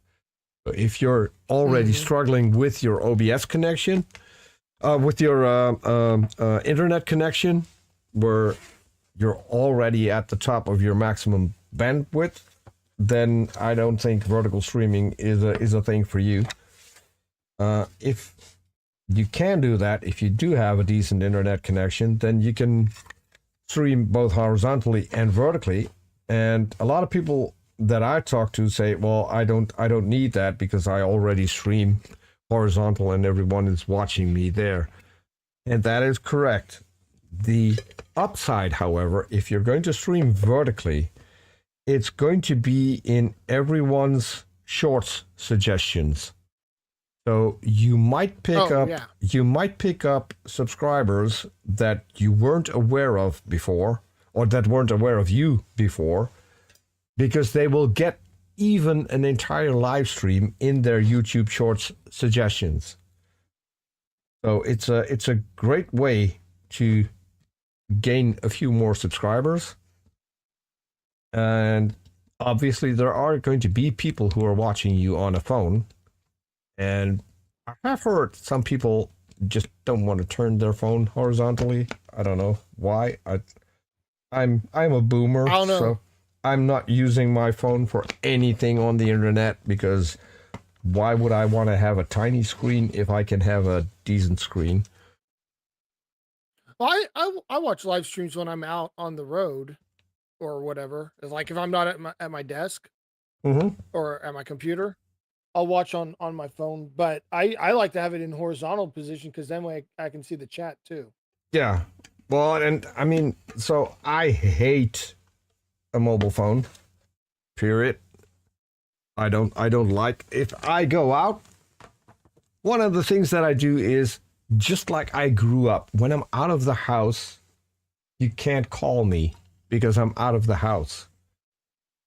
So if you're already struggling with your OBS connection, with your internet connection, where you're already at the top of your maximum bandwidth, then I don't think vertical streaming is a thing for you. If you can do that, if you do have a decent internet connection, then you can stream both horizontally and vertically. And a lot of people that I talk to say, well, I don't need that because I already stream horizontal and everyone is watching me there. And that is correct. The upside, however, if you're going to stream vertically, it's going to be in everyone's shorts suggestions. So you might pick up subscribers that you weren't aware of before, or that weren't aware of you before, because they will get even an entire live stream in their YouTube Shorts suggestions. So it's a great way to gain a few more subscribers. And obviously there are going to be people who are watching you on a phone. And I have heard some people just don't want to turn their phone horizontally. I don't know why. I'm a boomer, so I'm not using my phone for anything on the internet, because why would I want to have a tiny screen if I can have a decent screen? Well, I watch live streams when I'm out on the road or whatever. It's like if I'm not at my desk or at my computer, I'll watch on my phone. But I like to have it in horizontal position, because then I can see the chat too. Yeah. Well, and I mean, so I hate a mobile phone, period. I don't like, if I go out, one of the things that I do is, just like I grew up, when I'm out of the house, you can't call me because I'm out of the house.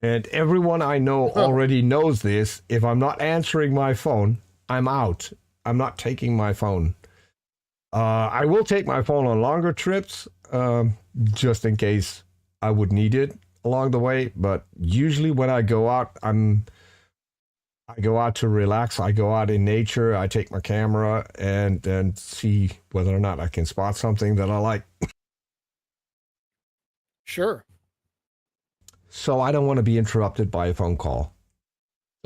And everyone I know already knows this. If I'm not answering my phone, I'm out. I'm not taking my phone. I will take my phone on longer trips, just in case I would need it along the way. But usually when I go out, I go out to relax. I go out in nature. I take my camera and see whether or not I can spot something that I like. Sure. So I don't want to be interrupted by a phone call.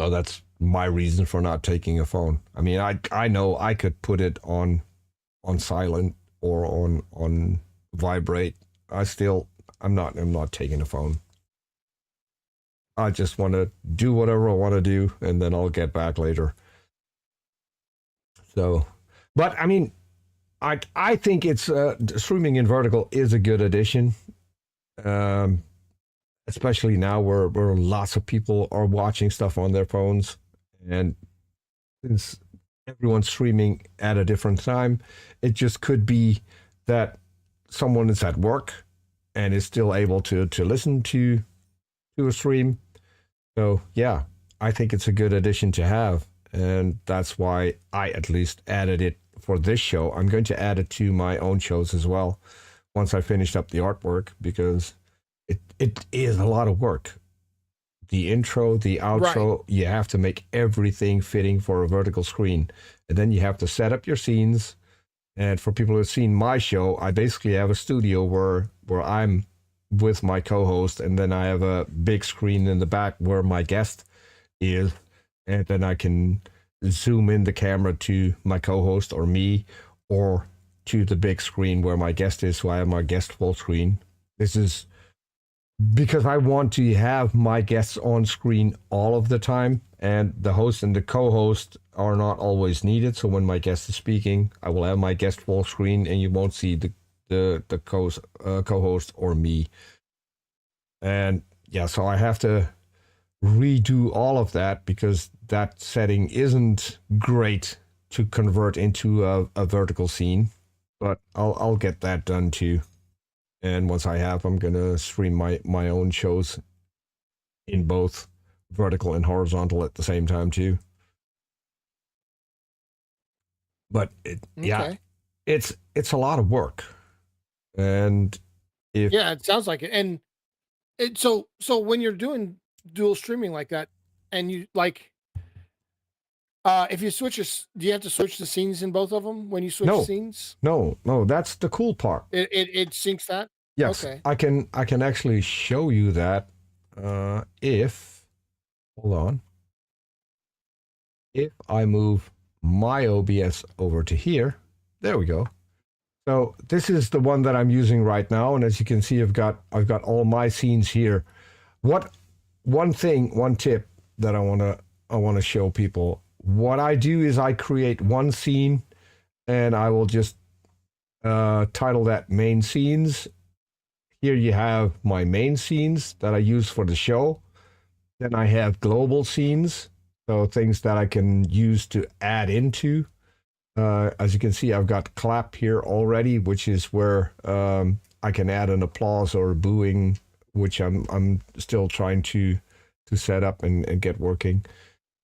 So that's my reason for not taking a phone. I mean, I know I could put it on silent or on vibrate. I'm not taking a phone. I just want to do whatever I want to do, and then I'll get back later. So, but I mean, I think it's streaming in vertical is a good addition, especially now where lots of people are watching stuff on their phones, and since everyone's streaming at a different time, it just could be that someone is at work and is still able to listen to a stream. So yeah, I think it's a good addition to have, and that's why I at least added it for this show. I'm going to add it to my own shows as well once I finished up the artwork, because it is a lot of work. The intro, the outro, right. You have to make everything fitting for a vertical screen, and then you have to set up your scenes. And for people who have seen my show, I basically have a studio where I'm with my co-host, and then I have a big screen in the back where my guest is, and then I can zoom in the camera to my co-host or me, or to the big screen where my guest is, so I have my guest full screen. This is because I want to have my guests on screen all of the time, and the host and the co-host are not always needed. So when my guest is speaking, I will have my guest full screen, and you won't see the co-host or me. And yeah, so I have to redo all of that, because that setting isn't great to convert into a vertical scene, but I'll get that done too. And once I have, I'm gonna stream my own shows in both vertical and horizontal at the same time too. But yeah, it's a lot of work, and it sounds like it. And so when you're doing dual streaming like that, and you like, if you switch do you have to switch the scenes in both of them when you switch scenes? No, that's the cool part. It syncs that. Yes, okay. I can actually show you that. If hold on, if I move my OBS over to here, there we go. So this is the one that I'm using right now, and as you can see, I've got all my scenes here. One tip that I want to show people. What I do is I create one scene, and I will just title that main scenes. Here you have my main scenes that I use for the show. Then I have global scenes, so things that I can use to add into. As you can see, I've got clap here already, which is where I can add an applause or a booing, which I'm still trying to set up and get working.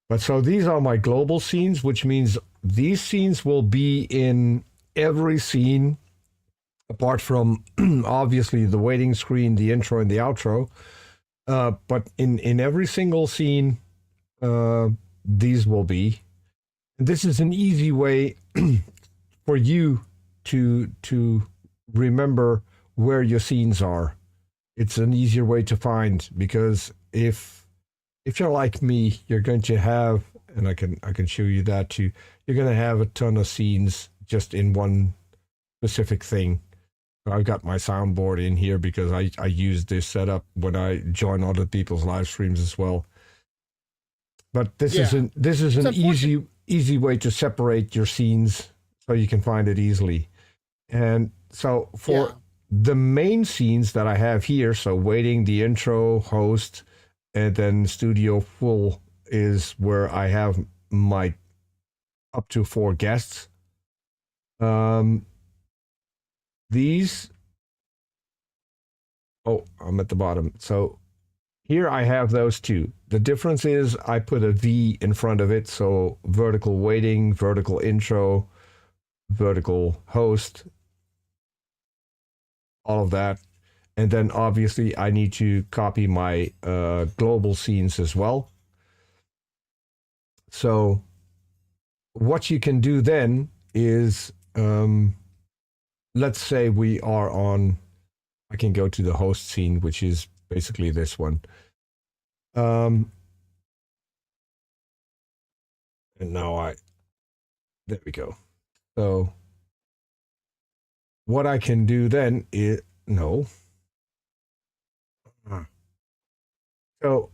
But so these are my global scenes, which means these scenes will be in every scene, apart from obviously the waiting screen, the intro, and the outro. But in every single scene, these will be. And this is an easy way for you to remember where your scenes are. It's an easier way to find, because if you're like me, you're going to have, and I can show you that too, you're going to have a ton of scenes just in one specific thing. I've got my soundboard in here because I use this setup when I join other people's live streams as well. But this is an easy way to separate your scenes so you can find it easily. And so for the main scenes that I have here, so waiting, the intro, host, and then studio full is where I have my up to 4 guests. These, I'm at the bottom. So here I have those two. The difference is I put a V in front of it. So vertical waiting, vertical intro, vertical host, all of that. And then obviously I need to copy my global scenes as well. So what you can do then is, let's say we are on, I can go to the host scene, which is basically this one. And now there we go. So what I can do then is, so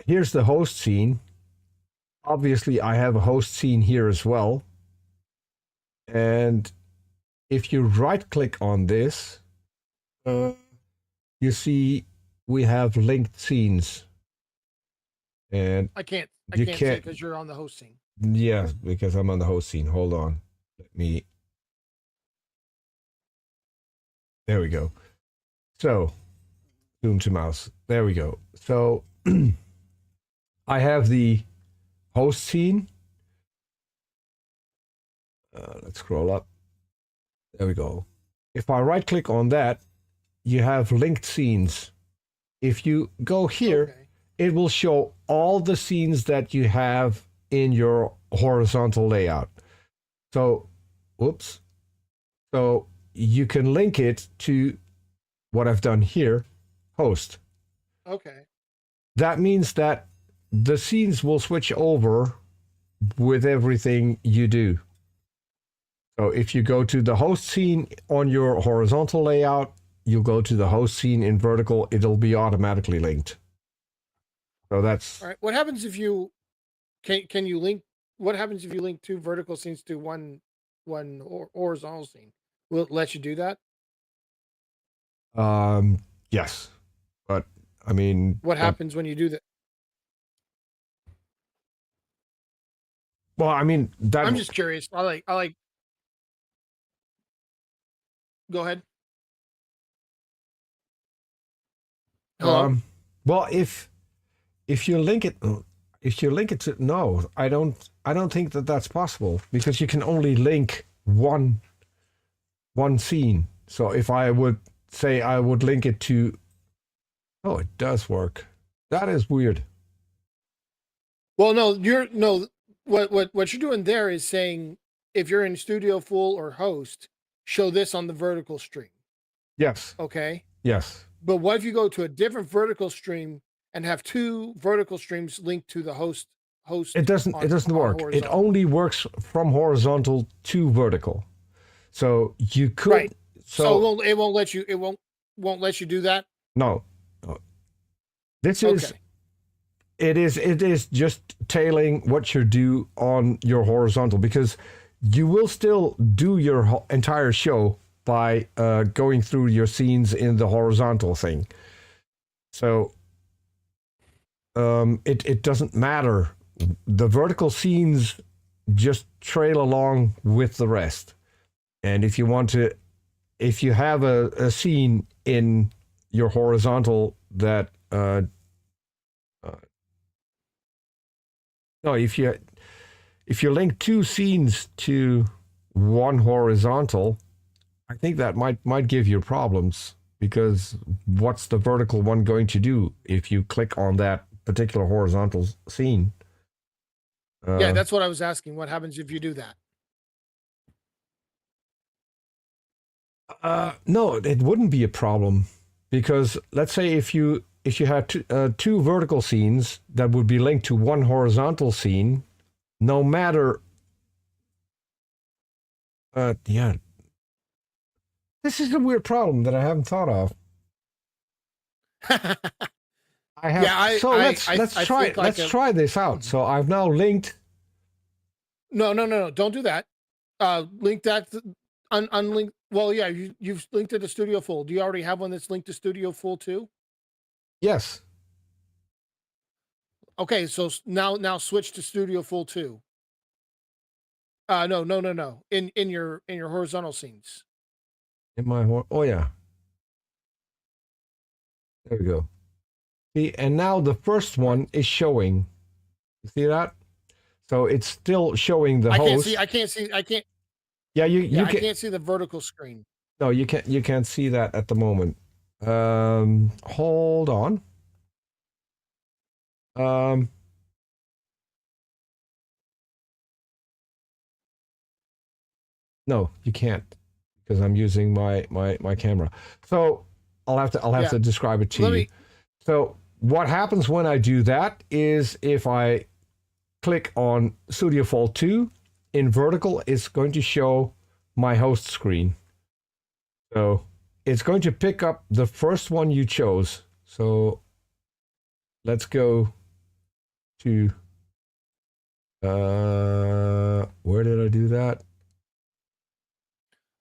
here's the host scene. Obviously I have a host scene here as well. And if you right click on this, you see we have linked scenes. And I can't see because you're on the host scene. Yeah, because I'm on the host scene. Hold on. There we go. So zoom to mouse. There we go. So I have the host scene. Let's scroll up. There we go. If I right click on that, you have linked scenes. If you go here, it will show all the scenes that you have in your horizontal layout. So, whoops. So you can link it to what I've done here, host. Okay. That means that the scenes will switch over with everything you do. So if you go to the host scene on your horizontal layout, you go to the host scene in vertical, it'll be automatically linked. So that's... All right. What happens if you... Can you link... What happens if you link 2 vertical scenes to one horizontal scene? Will it let you do that? Yes. But, I mean... What happens when you do that? Well, I mean, that I'm just curious. I like. Go ahead. Hello. well, if you link it, to, no, I don't think that that's possible, because you can only link one scene. So if I would say I would link it to, oh, it does work. That is weird. Well, no. What you're doing there is saying, if you're in Studio Full or Host, show this on the vertical stream. Yes. Okay. Yes. But what if you go to a different vertical stream and have two vertical streams linked to the host? It doesn't work. Horizontal. It only works from horizontal to vertical. So you could. Right. So it won't let you. It won't let you do that. No. This is. Okay. It is just tailing what you do on your horizontal, because you will still do your entire show by going through your scenes in the horizontal thing. So it doesn't matter. The vertical scenes just trail along with the rest. And if you have a scene in your horizontal that no, if you link two scenes to one horizontal, I think that might give you problems, because what's the vertical one going to do if you click on that particular horizontal scene? Yeah, that's what I was asking. What happens if you do that? No, it wouldn't be a problem, because let's say if you had two vertical scenes that would be linked to one horizontal scene, no matter. Yeah. This is a weird problem that I haven't thought of. I have. Yeah, so let's try this out. So I've now linked. No. Don't do that. Link that. Unlink. Well, yeah, you've linked it to Studio Full. Do you already have one that's linked to Studio Full too? Yes. Okay, so now switch to Studio Full 2. No. In your horizontal scenes. In my oh yeah. There we go. See, and now the first one is showing. You see that? So it's still showing the host. I can't see. Yeah, I can't see the vertical screen. No, you can't see that at the moment. Hold on. No, you can't, because I'm using my camera. So I'll have to describe it to you. So what happens when I do that is, if I click on Studio Fall 2 in vertical, it's going to show my host screen. So it's going to pick up the first one you chose. So let's go to where did I do that?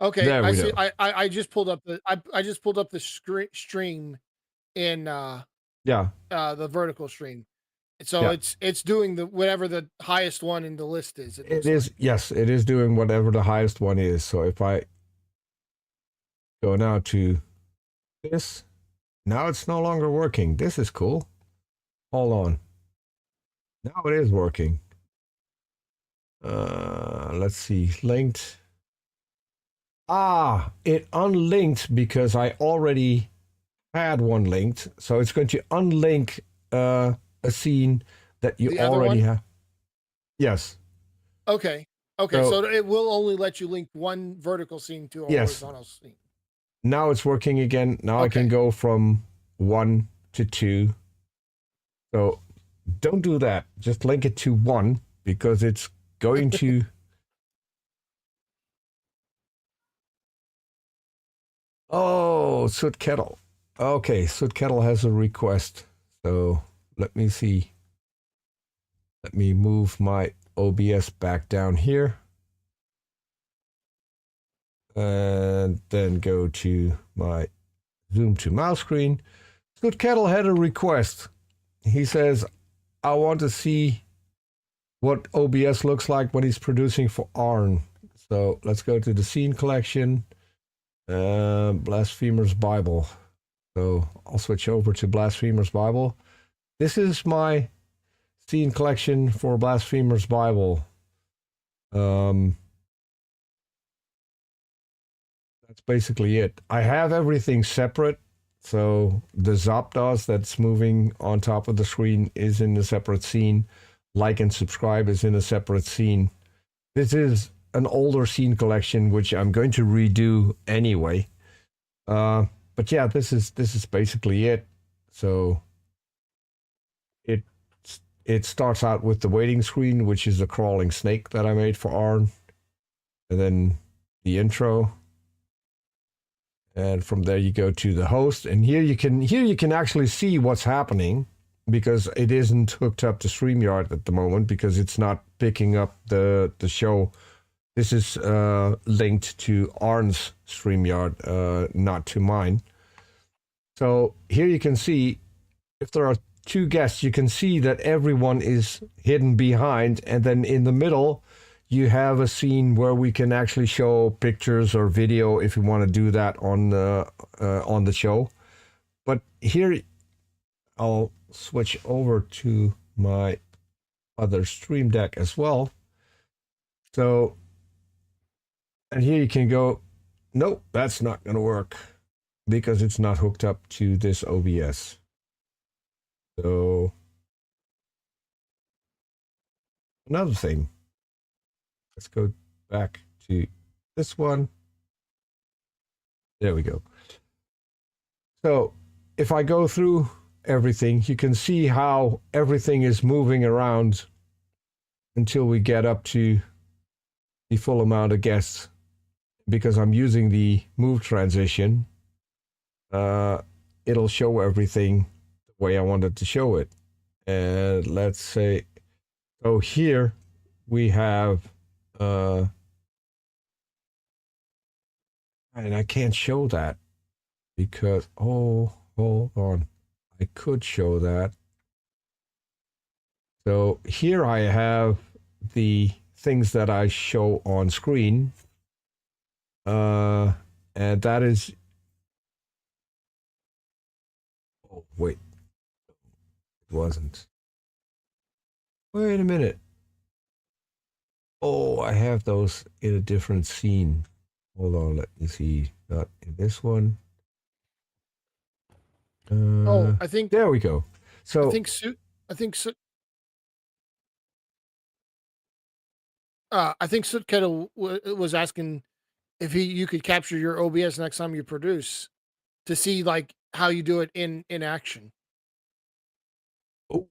Okay, I see. I just pulled up the stream in the vertical stream. So it's doing whatever the highest one in the list is. It is, yes, it is doing whatever the highest one is. So if I go now to this, now it's no longer working. This is cool. Hold on. Now it is working. Let's see, linked. It unlinked because I already had one linked. So it's going to unlink a scene that you already have. Yes. Okay. So it will only let you link one vertical scene to a horizontal scene. Now it's working again. Now I can go from 1 to 2. So don't do that. Just link it to 1, because it's going to... Oh, Soot Kettle. Okay, Soot Kettle has a request. So let me see. Let me move my OBS back down here. And then go to my zoom to mouse screen. Soot Kettle had a request. He says, I want to see what OBS looks like when he's producing for Arn. So let's go to the scene collection, Blasphemer's Bible. So I'll switch over to Blasphemer's Bible. This is my scene collection for Blasphemer's Bible. That's basically it. I have everything separate. So the Zapdos that's moving on top of the screen is in a separate scene. Like and subscribe is in a separate scene. This is an older scene collection, which I'm going to redo anyway. But yeah, this is basically it. So it starts out with the waiting screen, which is a crawling snake that I made for Arn, and then the intro. And from there you go to the host, and here you can actually see what's happening, because it isn't hooked up to StreamYard at the moment because it's not picking up the show. This is linked to Arn's StreamYard, not to mine. So here you can see, if there are two guests, you can see that everyone is hidden behind, and then in the middle you have a scene where we can actually show pictures or video if you want to do that on the show. But here I'll switch over to my other Stream Deck as well. So, and here you can go, nope, that's not going to work because it's not hooked up to this OBS. So, another thing. Let's go back to this one. There we go. So if I go through everything, you can see how everything is moving around until we get up to the full amount of guests. Because I'm using the move transition, it'll show everything the way I wanted to show it. And let's say, so here we have and I can't show that because, oh, hold on. I could show that. So here I have the things that I show on screen. And that is, oh, wait. It wasn't. Wait a minute. Oh, I have those in a different scene. Hold on, let me see. Not in this one. I think there we go. So I think Soot Kettle was asking if you could capture your OBS next time you produce to see like how you do it in action. Oh,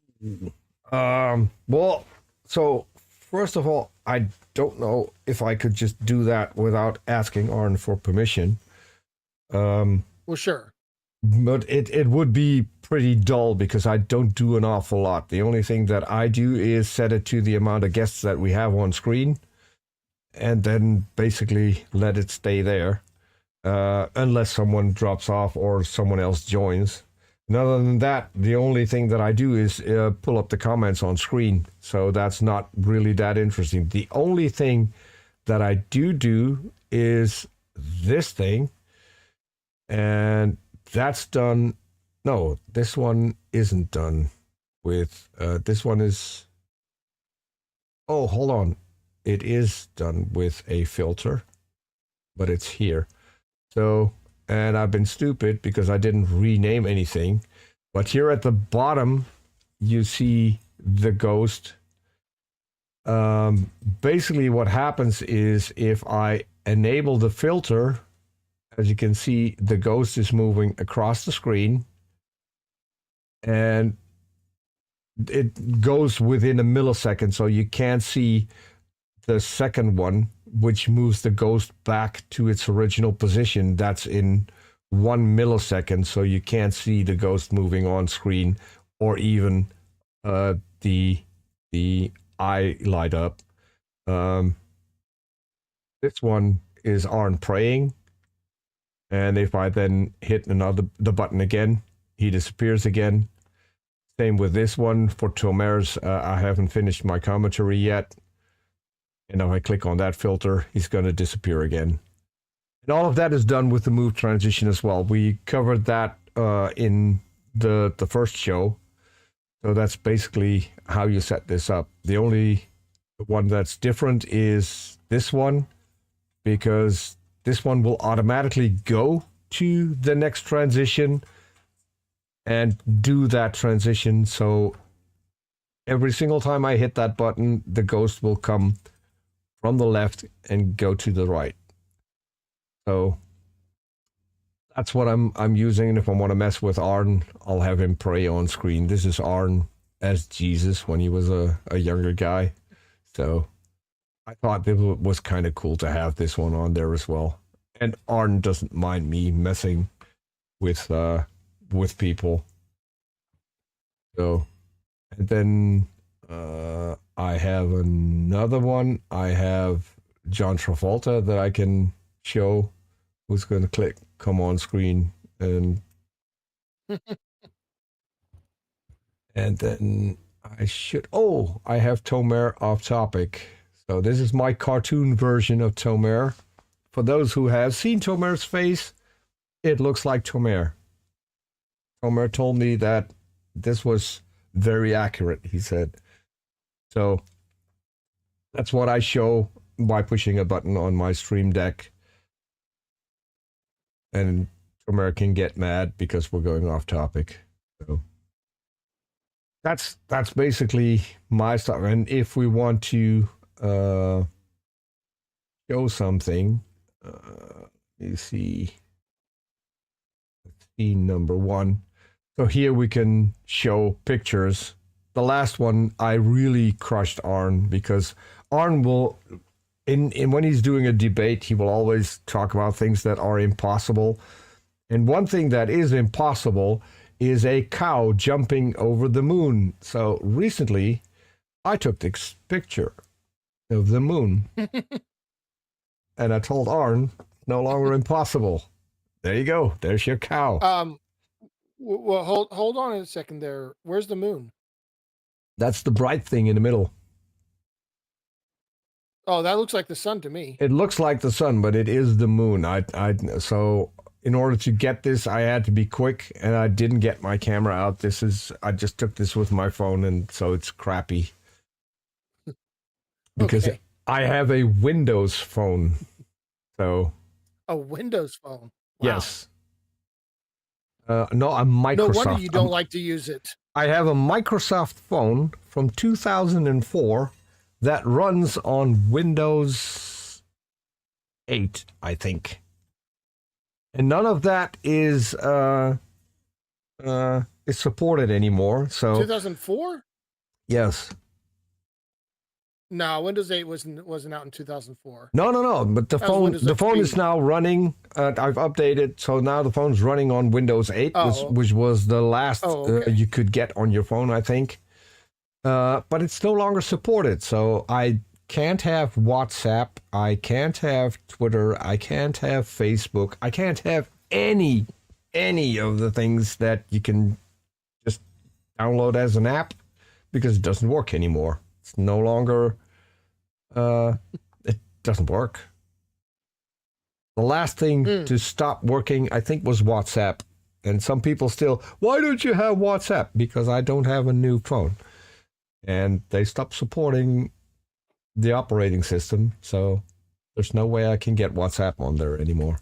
well, so first of all, I don't know if I could just do that without asking Arn for permission. Well, sure. But it would be pretty dull because I don't do an awful lot. The only thing that I do is set it to the amount of guests that we have on screen and then basically let it stay there unless someone drops off or someone else joins. And other than that, the only thing that I do is pull up the comments on screen. So that's not really that interesting. The only thing that I do is this thing. And that's done. No, this one isn't done with. This one is. Oh, hold on. It is done with a filter, but it's here. So, and I've been stupid because I didn't rename anything. But here at the bottom, you see the ghost. Basically, what happens is if I enable the filter, as you can see, the ghost is moving across the screen. And it goes within a millisecond, so you can't see the second one, which moves the ghost back to its original position. That's in 1 millisecond, so you can't see the ghost moving on screen or even the eye light up. This one is Arn praying, and if I then hit the button again, he disappears again. Same with this one for Tomer's. I haven't finished my commentary yet. And if I click on that filter, he's going to disappear again. And all of that is done with the move transition as well. We covered that in the first show. So that's basically how you set this up. The only one that's different is this one, because this one will automatically go to the next transition and do that transition. So every single time I hit that button, the ghost will come from the left and go to the right. So that's what I'm using. And if I want to mess with Arn, I'll have him pray on screen. This is Arn as Jesus when he was a younger guy. So I thought it was kind of cool to have this one on there as well. And Arn doesn't mind me messing with people. So, and then I have another one. I have John Travolta that I can show, who's going to come on screen, and and then I have Tomer off topic. So this is my cartoon version of Tomer. For those who have seen Tomer's face, it looks like Tomer. Tomer told me that this was very accurate, he said. So that's what I show by pushing a button on my Stream Deck. And Tomer can get mad because we're going off topic. So that's basically my stuff. And if we want to show something, you see scene number 1. So here we can show pictures. The last one, I really crushed Arn, because Arn will, when he's doing a debate, he will always talk about things that are impossible. And one thing that is impossible is a cow jumping over the moon. So recently, I took this picture of the moon. And I told Arn, no longer impossible. There you go. There's your cow. Well, hold on a second there. Where's the moon? That's the bright thing in the middle. Oh, that looks like the sun to me. It looks like the sun, but it is the moon. So in order to get this, I had to be quick, and I didn't get my camera out. I just took this with my phone, and so it's crappy. Because okay. I have a Windows phone. So a Windows phone? Wow. Yes. No, a Microsoft. No wonder you don't like to use it. I have a Microsoft phone from 2004 that runs on Windows 8, I think. And none of that is supported anymore. So 2004? Yes. No, Windows 8 wasn't out in 2004. No. But the phone is now running. I've updated, so now the phone's running on Windows 8, which was the last you could get on your phone, I think. But it's no longer supported, so I can't have WhatsApp, I can't have Twitter, I can't have Facebook, I can't have any of the things that you can just download as an app, because it doesn't work anymore. It's no longer, it doesn't work. The last thing to stop working, I think, was WhatsApp. And some people still, why don't you have WhatsApp? Because I don't have a new phone. And they stopped supporting the operating system. So there's no way I can get WhatsApp on there anymore.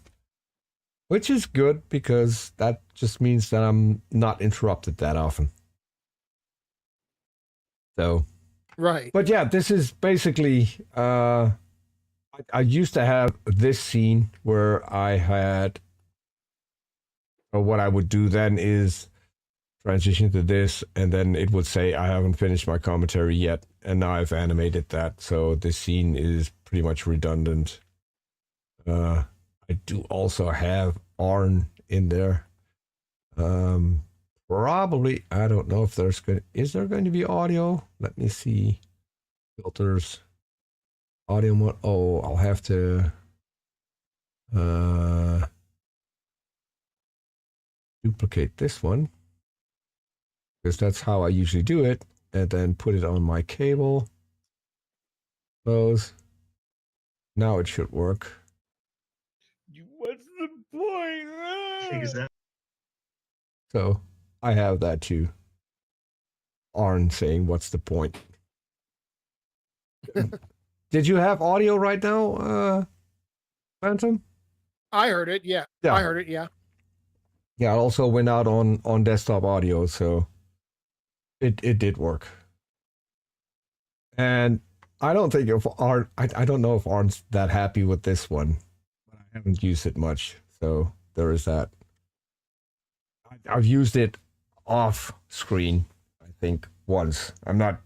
Which is good, because that just means that I'm not interrupted that often. So. Right. But yeah, this is basically, I used to have this scene where I had, or what I would do then is transition to this, and then it would say, I haven't finished my commentary yet, and now I've animated that, so this scene is pretty much redundant. I do also have Arn in there. Probably, I don't know if is there going to be audio? Let me see. Filters, audio mode. Oh, I'll have to duplicate this one. because that's how I usually do it, and then put it on my cable. Close. Now it should work. What's the point? Exactly. So I have that too. Arn saying, "What's the point?" Did you have audio right now, Phantom? I heard it. Yeah. I heard it. Yeah. Yeah, it also went out on desktop audio, so it did work. And I don't think if Arn, I don't know if Arn's that happy with this one, but I haven't used it much, so there is that. I've used it off screen, I think, once.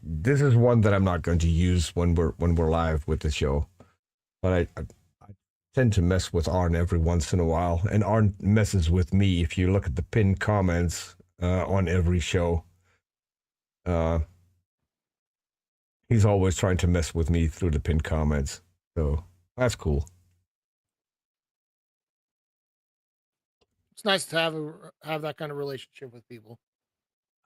This is one that I'm not going to use when we're live with the show, but I tend to mess with Arn every once in a while, and Arn messes with me. If you look at the pinned comments on every show, he's always trying to mess with me through the pinned comments, so that's cool. It's nice to have that kind of relationship with people.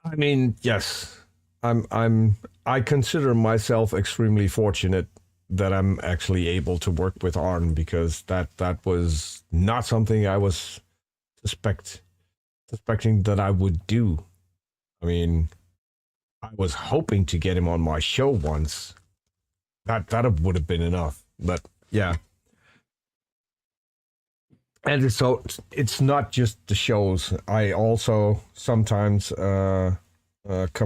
I mean, yes, I consider myself extremely fortunate that I'm actually able to work with Arn, because that was not something I was suspecting that I would do. I mean, I was hoping to get him on my show once. That would have been enough. But yeah. And so it's not just the shows. I also sometimes come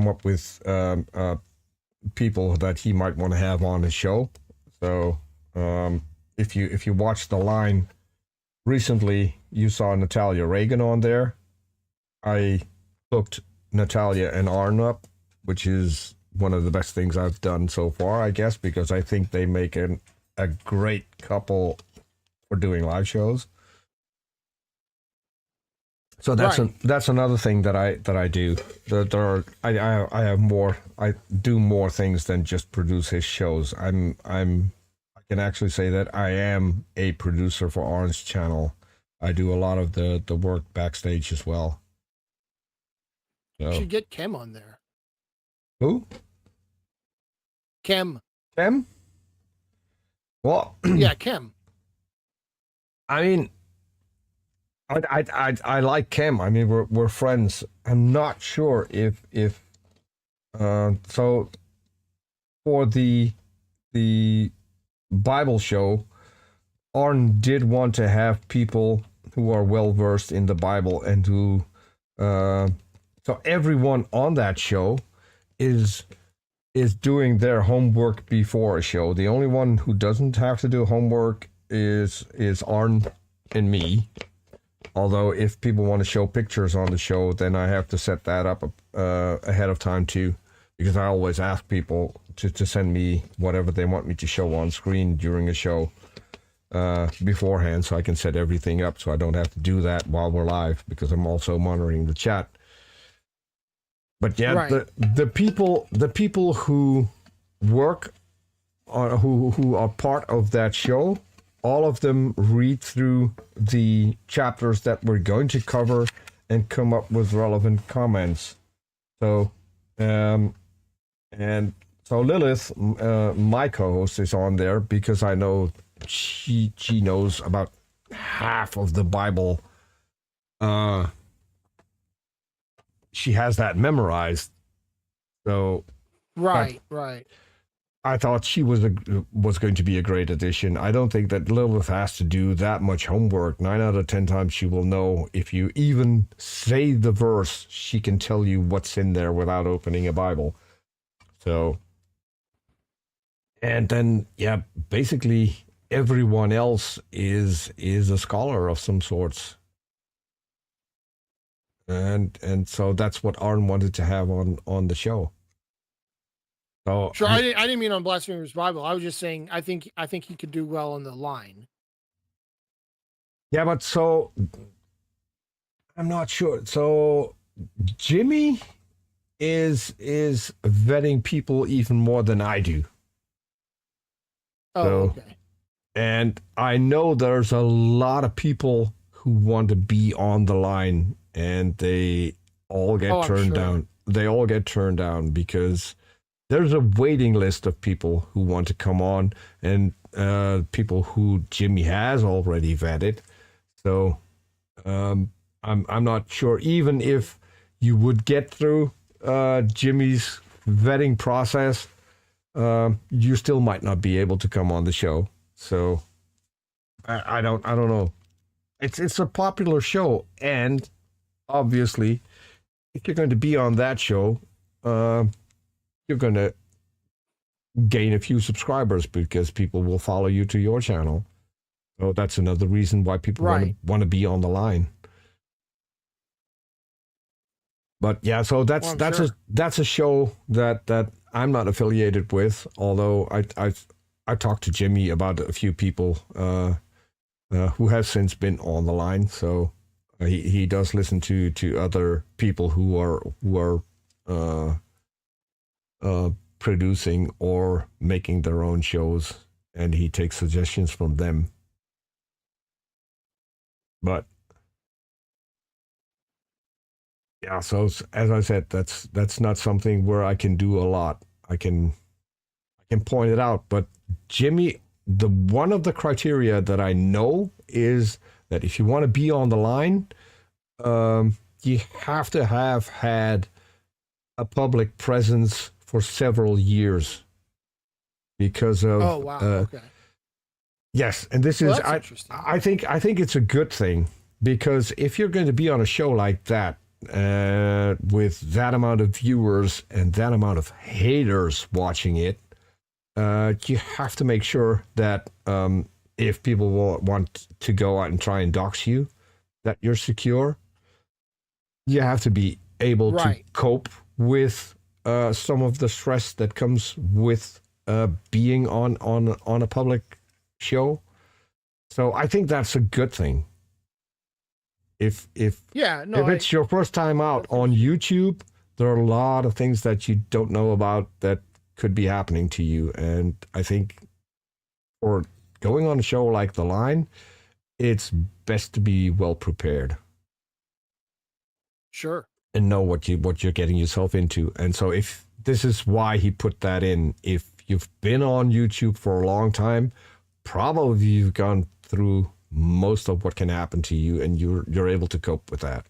up with people that he might want to have on his show. So if you watch The Line recently, you saw Natalia Reagan on there. I hooked Natalia and Arn up, which is one of the best things I've done so far, I guess, because I think they make a great couple for doing live shows. So that's another thing that I do. I do more things than just produce his shows. I can actually say that I am a producer for Arn's channel. I do a lot of the work backstage as well. So. You should get Kem on there. Who? Kem. Kem? Well, yeah, Kem. I mean, I like Kem. I mean, we're friends. I'm not sure if so for the Bible show, Arn did want to have people who are well versed in the Bible and who so everyone on that show is doing their homework before a show. The only one who doesn't have to do homework is Arn and me. Although if people want to show pictures on the show, then I have to set that up ahead of time too, because I always ask people to send me whatever they want me to show on screen during a show beforehand, so I can set everything up so I don't have to do that while we're live, because I'm also monitoring the chat. But yeah, right. the people who work who are part of that show, all of them read through the chapters that we're going to cover and come up with relevant comments. So, and so Lilith, my co-host, is on there because I know she knows about half of the Bible. She has that memorized. So, right. I thought she was going to be a great addition. I don't think that Lilith has to do that much homework. 9 out of 10 times she will know. If you even say the verse, she can tell you what's in there without opening a Bible. So, and then, yeah, basically everyone else is a scholar of some sorts. And so that's what Arn wanted to have on the show. So sure, I didn't mean on Blasphemous Bible. I was just saying I think he could do well on The Line. Yeah, but so I'm not sure. So Jimmy is vetting people even more than I do. Oh, so, okay. And I know there's a lot of people who want to be on The Line, and they all get turned down. they all get turned down because there's a waiting list of people who want to come on, and people who Jimmy has already vetted. So I'm not sure, even if you would get through Jimmy's vetting process, you still might not be able to come on the show. So I don't know. It's a popular show, and obviously, if you're going to be on that show, you're going to gain a few subscribers because people will follow you to your channel. So that's another reason why people want to be on the line. But yeah, so that's a show that I'm not affiliated with. Although I talked to Jimmy about a few people who have since been on the line. So he does listen to other people who are producing or making their own shows, and he takes suggestions from them. But yeah, so as I said, that's not something where I can do a lot. I can point it out, but Jimmy, the one of the criteria that I know is that if you want to be on the line, you have to have had a public presence for several years because of okay. Yes, and this is I think it's a good thing, because if you're going to be on a show like that with that amount of viewers and that amount of haters watching it, you have to make sure that if people want to go out and try and dox you, that you're secure. You have to be able to cope with some of the stress that comes with being on a public show. So I think that's a good thing. If it's your first time out on YouTube, there are a lot of things that you don't know about that could be happening to you. And I think for going on a show like The Line, it's best to be well prepared. Sure. And know what you're getting yourself into. And so if this is why he put that in, if you've been on YouTube for a long time, probably you've gone through most of what can happen to you, and you're able to cope with that.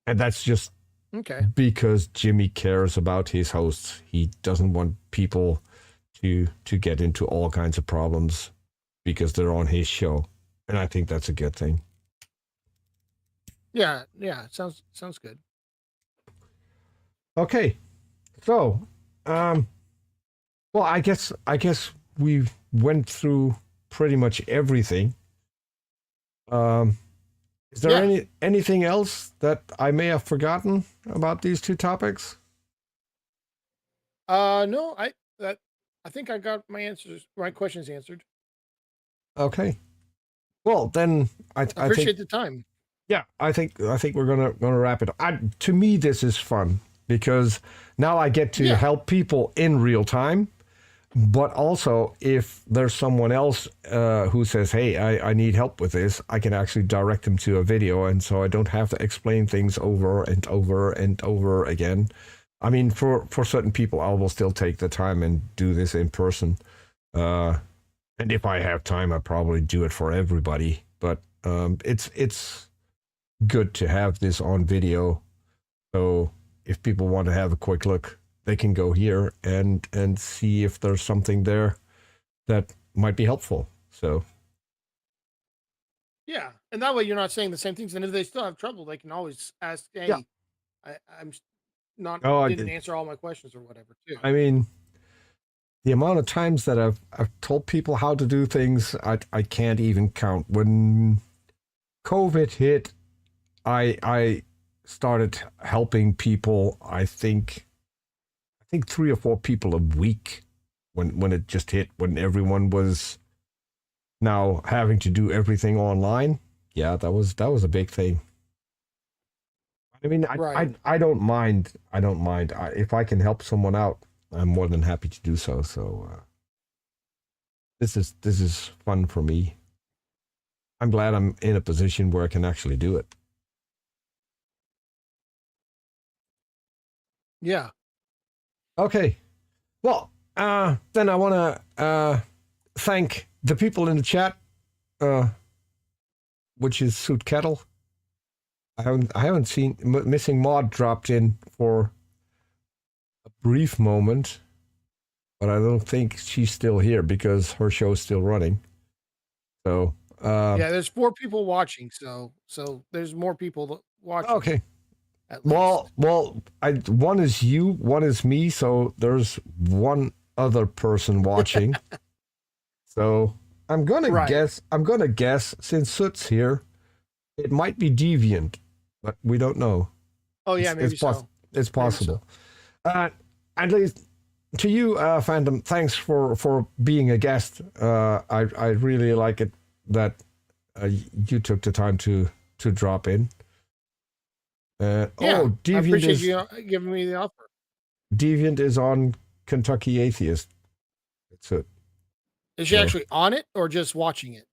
And that's just because Jimmy cares about his hosts. He doesn't want people to get into all kinds of problems because they're on his show. And I think that's a good thing. Yeah, sounds good. Okay. So, well, I guess we went through pretty much everything. Is there anything else that I may have forgotten about these two topics? No, I think I got my questions answered. Okay. Well, then I appreciate the time. Yeah, I think we're gonna wrap it up. To me, this is fun because now I get to help people in real time. But also, if there's someone else who says, hey, I need help with this, I can actually direct them to a video. And so I don't have to explain things over and over and over again. I mean, for certain people, I will still take the time and do this in person. And if I have time, I probably do it for everybody. But it's good to have this on video. So if people want to have a quick look, they can go here and see if there's something there that might be helpful. So yeah, and that way you're not saying the same things. And if they still have trouble, they can always ask, hey, I'm not didn't answer all my questions or whatever too. I mean, the amount of times that I've told people how to do things, I can't even count. When COVID hit, I started helping people, I think 3 or 4 people a week when it just hit, when everyone was now having to do everything online. Yeah, that was a big thing. I mean, I don't mind. If I can help someone out, I'm more than happy to do so. So this is fun for me. I'm glad I'm in a position where I can actually do it. Yeah. Okay. Well, then I want to thank the people in the chat, which is Suit Kettle. I haven't seen Missing Maud dropped in for a brief moment, but I don't think she's still here because her show's still running. So yeah, there's 4 people watching, so there's more people watching. Okay. Well, one is you, one is me, so there's one other person watching. So I'm gonna guess since Soot's here, it might be Deviant, but we don't know. Oh yeah, maybe so. It's possible. So. At least to you, Phantom, thanks for being a guest. I really like it that you took the time to drop in. Deviant, I appreciate you giving me the offer. Deviant is on Kentucky Atheist. That's it. Is she actually on it or just watching it?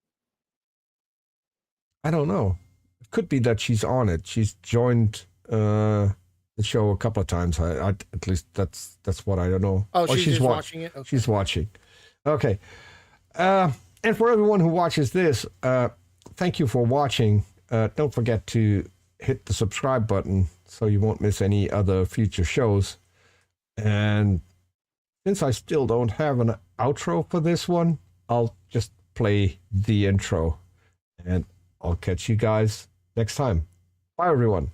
I don't know. It could be that she's on it. She's joined the show a couple of times. I at least that's what I don't know. Oh, she's just watching it? Okay. She's watching. Okay. And for everyone who watches this, thank you for watching. Don't forget to hit the subscribe button so you won't miss any other future shows. And since I still don't have an outro for this one, I'll just play the intro. And I'll catch you guys next time. Bye, everyone.